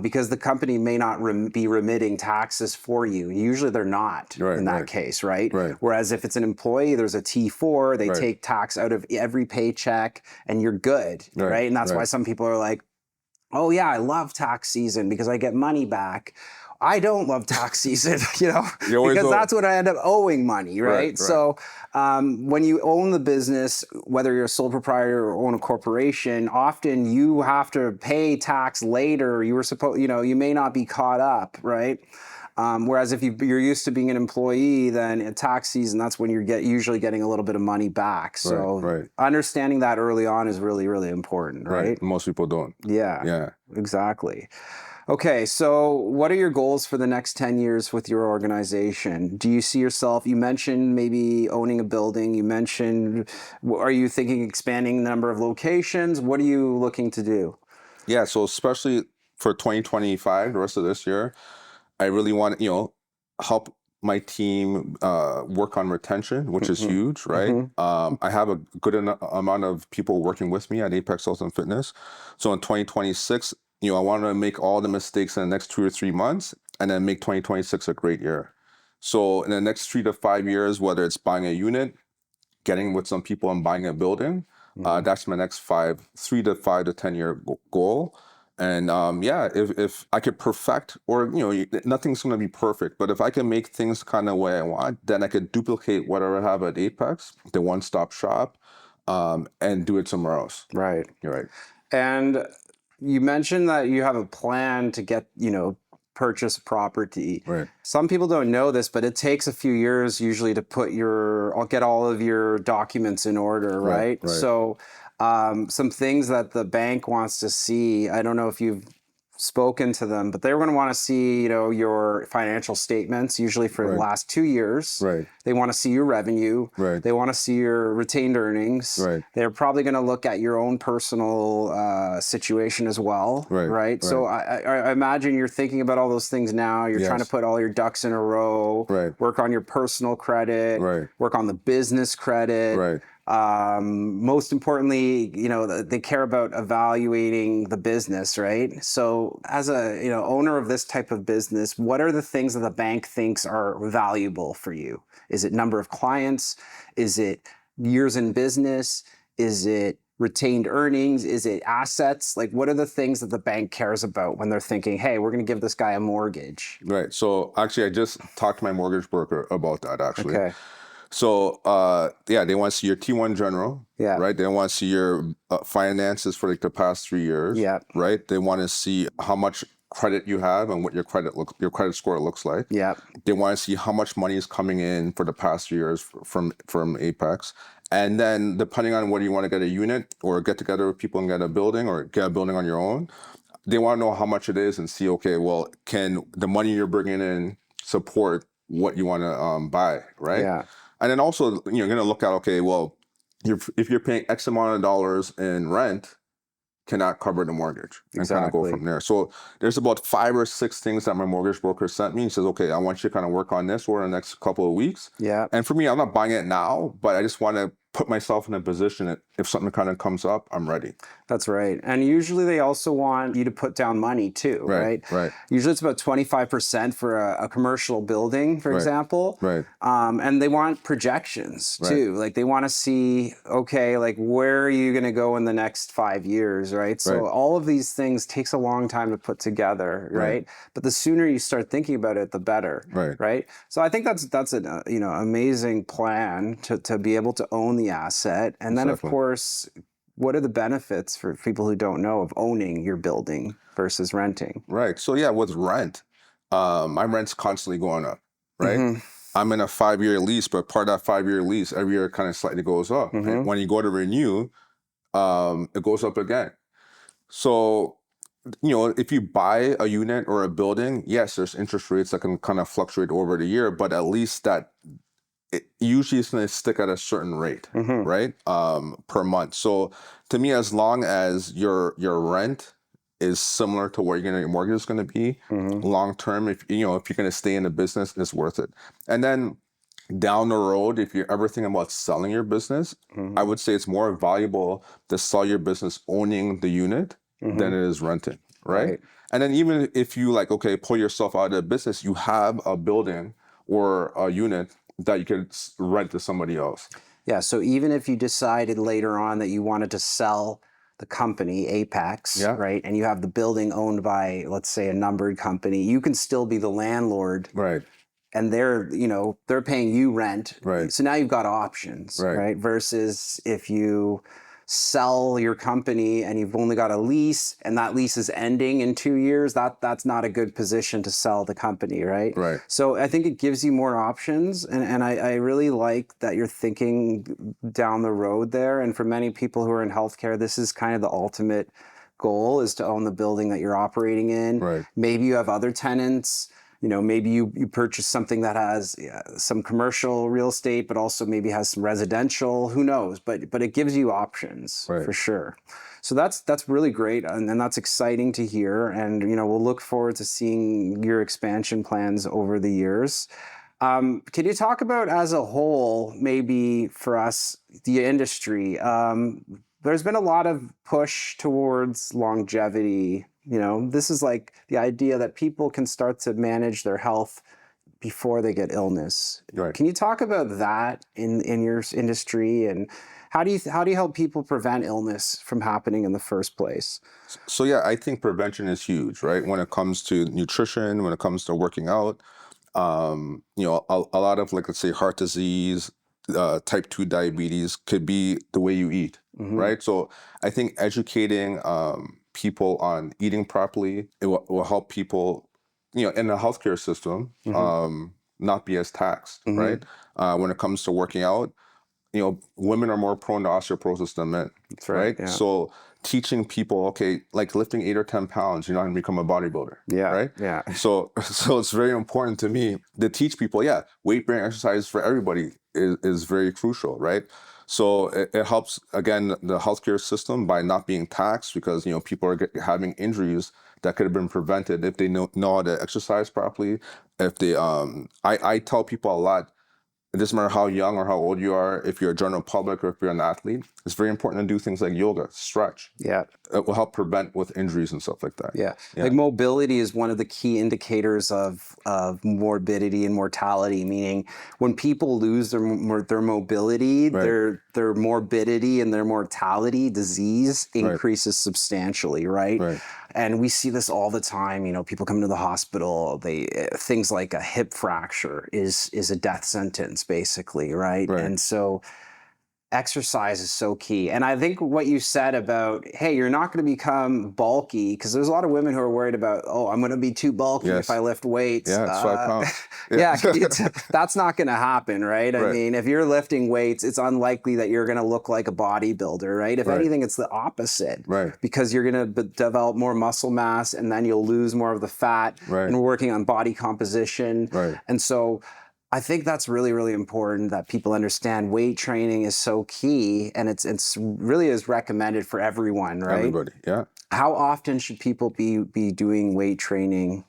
Speaker 2: Because the company may not be remitting taxes for you. Usually they're not
Speaker 1: Right.
Speaker 2: in that
Speaker 1: Right.
Speaker 2: case, right?
Speaker 1: Right.
Speaker 2: Whereas if it's an employee, there's a T4, they
Speaker 1: Right.
Speaker 2: take tax out of every paycheck and you're good,
Speaker 1: Right.
Speaker 2: right? And that's why
Speaker 1: Right.
Speaker 2: some people are like, oh yeah, I love tax season because I get money back. I don't love tax season, because that's when I end up owing money, right?
Speaker 1: Right.
Speaker 2: So when you own the business, whether you're a sole proprietor or own a corporation, often you have to pay tax later. You were supposed, you may not be caught up, right? Whereas if you're used to being an employee, then at tax season, that's when you're usually getting a little bit of money back. So
Speaker 1: Right.
Speaker 2: understanding that early on is really, really important, right?
Speaker 1: Most people don't.
Speaker 2: Yeah,
Speaker 1: Yeah.
Speaker 2: exactly. Okay, so what are your goals for the next 10 years with your organization? Do you see yourself, you mentioned maybe owning a building, you mentioned, are you thinking expanding the number of locations? What are you looking to do?
Speaker 1: Yeah. So especially for 2025, the rest of this year, I really want to, help my team work on retention, which is huge, right? I have a good amount of people working with me at Apex Health and Fitness. So in 2026, I want to make all the mistakes in the next 2 or 3 months and then make 2026 a great year. So in the next 3 to 5 years, whether it's buying a unit, getting with some people and buying a building, that's my next 3 to 5 to 10 year goal. And if I could perfect, or nothing's going to be perfect, but if I can make things kind of the way I want, then I could duplicate whatever I have at Apex, the one-stop shop, and do it somewhere else.
Speaker 2: Right.
Speaker 1: You're right.
Speaker 2: And you mentioned that you have a plan to get, purchase property.
Speaker 1: Right.
Speaker 2: Some people don't know this, but it takes a few years usually to get all of your documents in order, right?
Speaker 1: Right.
Speaker 2: So some things that the bank wants to see, I don't know if you've spoken to them, but they're going to want to see, your financial statements, usually for the last 2 years.
Speaker 1: Right.
Speaker 2: They want to see your revenue.
Speaker 1: Right.
Speaker 2: They want to see your retained earnings.
Speaker 1: Right.
Speaker 2: They're probably going to look at your own personal situation as well. Right. So I imagine you're thinking about all those things now. You're trying to put all your ducks in a row.
Speaker 1: Right.
Speaker 2: Work on your personal credit.
Speaker 1: Right.
Speaker 2: Work on the business credit.
Speaker 1: Right.
Speaker 2: Most importantly, they care about evaluating the business, right? So as a, owner of this type of business, what are the things that the bank thinks are valuable for you? Is it number of clients? Is it years in business? Is it retained earnings? Is it assets? Like, what are the things that the bank cares about when they're thinking, hey, we're going to give this guy a mortgage?
Speaker 1: Right. So actually, I just talked to my mortgage broker about that, actually.
Speaker 2: Okay.
Speaker 1: So, they want to see your T1 general, right? They want to see your finances for like the past 3 years, right? They want to see how much credit you have and what your credit score looks like.
Speaker 2: Yeah.
Speaker 1: They want to see how much money is coming in for the past 3 years from Apex. And then depending on whether you want to get a unit or get together with people and get a building or get a building on your own, they want to know how much it is and see, okay, well, can the money you're bringing in support what you want to buy, right?
Speaker 2: Yeah.
Speaker 1: And then also, you're going to look at, okay, well, if you're paying X amount of dollars in rent, cannot cover the mortgage, and kind of go from there. So there's about 5 or 6 things that my mortgage broker sent me. He says, okay, I want you to kind of work on this over the next couple of weeks.
Speaker 2: Yeah.
Speaker 1: And for me, I'm not buying it now, but I just want to put myself in a position that if something kind of comes up, I'm ready.
Speaker 2: That's right. And usually they also want you to put down money too, right?
Speaker 1: Right.
Speaker 2: Usually it's about 25% for a commercial building, for example.
Speaker 1: Right.
Speaker 2: And they want projections too. Like they want to see, okay, like where are you going to go in the next 5 years, right? So all of these things takes a long time to put together, right? But the sooner you start thinking about it, the better, right? So I think that's an amazing plan to be able to own the asset. And then of course, what are the benefits for people who don't know of owning your building versus renting?
Speaker 1: Right. So yeah, with rent, my rent's constantly going up, right? I'm in a 5-year lease, but part of that 5-year lease, every year it kind of slightly goes up. And when you go to renew, it goes up again. So, if you buy a unit or a building, yes, there's interest rates that can kind of fluctuate over the year, but at least that usually it's going to stick at a certain rate, right? Per month. So to me, as long as your rent is similar to where your mortgage is going to be long term, if you're going to stay in the business, it's worth it. And then down the road, if you're ever thinking about selling your business, I would say it's more valuable to sell your business owning the unit than it is renting, right? And then even if you pull yourself out of the business, you have a building or a unit that you can rent to somebody else.
Speaker 2: Yeah, so even if you decided later on that you wanted to sell the company, Apex, right, and you have the building owned by, let's say, a numbered company, you can still be the landlord.
Speaker 1: Right.
Speaker 2: And they're paying you rent.
Speaker 1: Right.
Speaker 2: So now you've got options, right? Versus if you sell your company and you've only got a lease and that lease is ending in 2 years, that's not a good position to sell the company, right?
Speaker 1: Right.
Speaker 2: So I think it gives you more options, and I really like that you're thinking down the road there. And for many people who are in healthcare, this is kind of the ultimate goal, is to own the building that you're operating in.
Speaker 1: Right.
Speaker 2: Maybe you have other tenants. Maybe you purchase something that has some commercial real estate, but also maybe has some residential. Who knows? But it gives you options for sure. So that's really great, and that's exciting to hear. And we'll look forward to seeing your expansion plans over the years. Can you talk about, as a whole, maybe for us, the industry? There's been a lot of push towards longevity. This is like the idea that people can start to manage their health before they get illness.
Speaker 1: Right.
Speaker 2: Can you talk about that in your industry, and how do you help people prevent illness from happening in the first place?
Speaker 1: So yeah, I think prevention is huge, right? When it comes to nutrition, when it comes to working out, a lot of, let's say, heart disease, type 2 diabetes could be the way you eat, right? So I think educating people on eating properly, it will help people, in the healthcare system, not be as taxed, right? When it comes to working out, women are more prone to osteoporosis than men.
Speaker 2: That's right. Yeah.
Speaker 1: So teaching people, okay, like lifting 8 or 10 pounds, you're not going to become a bodybuilder.
Speaker 2: Yeah.
Speaker 1: Right.
Speaker 2: Yeah.
Speaker 1: So it's very important to me to teach people, weight-bearing exercise for everybody is very crucial, right? So it helps, again, the healthcare system by not being taxed, because, people are having injuries that could have been prevented if they know how to exercise properly. If they, I tell people a lot, it doesn't matter how young or how old you are, if you're a general public or if you're an athlete, it's very important to do things like yoga, stretch.
Speaker 2: Yeah.
Speaker 1: It will help prevent with injuries and stuff like that.
Speaker 2: Yeah. Like mobility is one of the key indicators of morbidity and mortality, meaning when people lose their mobility, their morbidity and their mortality, disease, increases substantially, right? And we see this all the time. People come to the hospital, things like a hip fracture is a death sentence, basically, right? And so exercise is so key. And I think what you said about, hey, you're not going to become bulky, because there's a lot of women who are worried about, I'm going to be too bulky if I lift weights.
Speaker 1: Yeah, it's 5 pounds.
Speaker 2: That's not going to happen, right? I mean, if you're lifting weights, it's unlikely that you're going to look like a bodybuilder, right? If anything, it's the opposite, because you're going to develop more muscle mass, and then you'll lose more of the fat, and we're working on body composition. And so I think that's really, really important that people understand weight training is so key, and it's really is recommended for everyone, right?
Speaker 1: Everybody, yeah.
Speaker 2: How often should people be doing weight training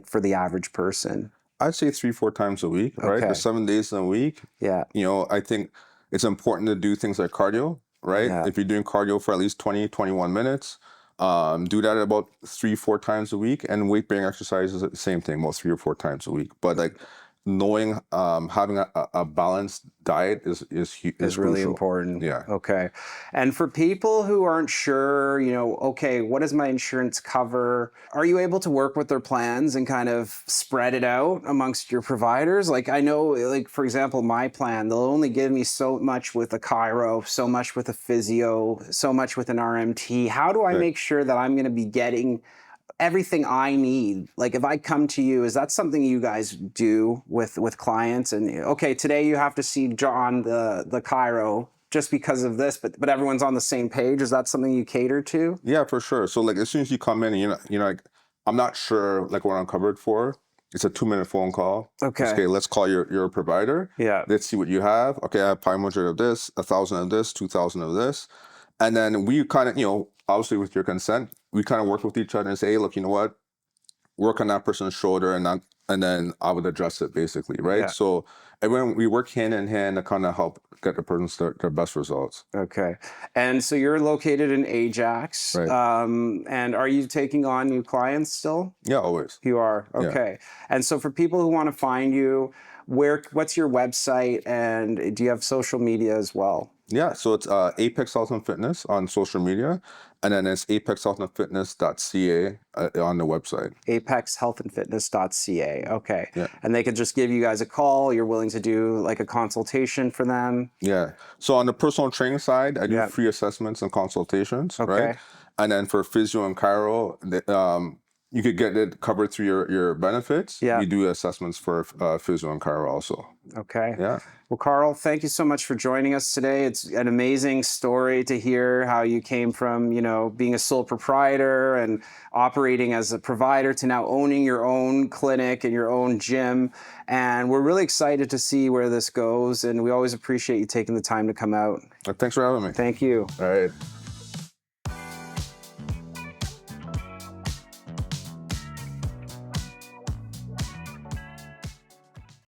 Speaker 2: for the average person?
Speaker 1: I'd say 3-4 times a week, right? The 7 days in a week.
Speaker 2: Yeah.
Speaker 1: I think it's important to do things like cardio, right?
Speaker 2: Yeah.
Speaker 1: If you're doing cardio for at least 20, 21 minutes, do that about 3-4 times a week. And weight bearing exercises, the same thing, about 3 or 4 times a week. But like knowing, having a balanced diet is
Speaker 2: Really
Speaker 1: crucial.
Speaker 2: important.
Speaker 1: Yeah.
Speaker 2: Okay. And for people who aren't sure, okay, what does my insurance cover? Are you able to work with their plans and kind of spread it out amongst your providers? Like I know, like for example, my plan, they'll only give me so much with a chiro, so much with a physio, so much with an RMT. How do I
Speaker 1: Right.
Speaker 2: make sure that I'm going to be getting everything I need? Like if I come to you, is that something you guys do with clients? And okay, today you have to see John the chiro just because of this, but everyone's on the same page. Is that something you cater to?
Speaker 1: Yeah, for sure. So like as soon as you come in and like, I'm not sure like what I'm covered for. It's a 2-minute phone call.
Speaker 2: Okay.
Speaker 1: Okay, let's call your provider.
Speaker 2: Yeah.
Speaker 1: Let's see what you have. Okay, I have 500 of this, 1,000 of this, 2,000 of this. And then we kind of, obviously with your consent, we kind of work with each other and say, hey, look, you know what? Work on that person's shoulder and then I would address it basically, right?
Speaker 2: Yeah.
Speaker 1: So everyone, we work hand in hand to kind of help get the person their best results.
Speaker 2: Okay. And so you're located in Ajax.
Speaker 1: Right.
Speaker 2: And are you taking on new clients still?
Speaker 1: Yeah, always.
Speaker 2: You are? Okay. And so for people who want to find you, what's your website, and do you have social media as well?
Speaker 1: Yeah, so it's Apex Health and Fitness on social media, and then it's apexhealthandfitness.ca on the website.
Speaker 2: apexhealthandfitness.ca. Okay.
Speaker 1: Yeah.
Speaker 2: And they could just give you guys a call. You're willing to do like a consultation for them?
Speaker 1: Yeah. So on the personal training side, I do
Speaker 2: Yeah.
Speaker 1: free assessments and consultations,
Speaker 2: Okay.
Speaker 1: right? And then for physio and chiro, you could get it covered through your benefits.
Speaker 2: Yeah.
Speaker 1: We do assessments for physio and chiro also.
Speaker 2: Okay.
Speaker 1: Yeah.
Speaker 2: Well, Carl, thank you so much for joining us today. It's an amazing story to hear how you came from, being a sole proprietor and operating as a provider to now owning your own clinic and your own gym. And we're really excited to see where this goes. And we always appreciate you taking the time to come out.
Speaker 1: Thanks for having me.
Speaker 2: Thank you.
Speaker 1: All right.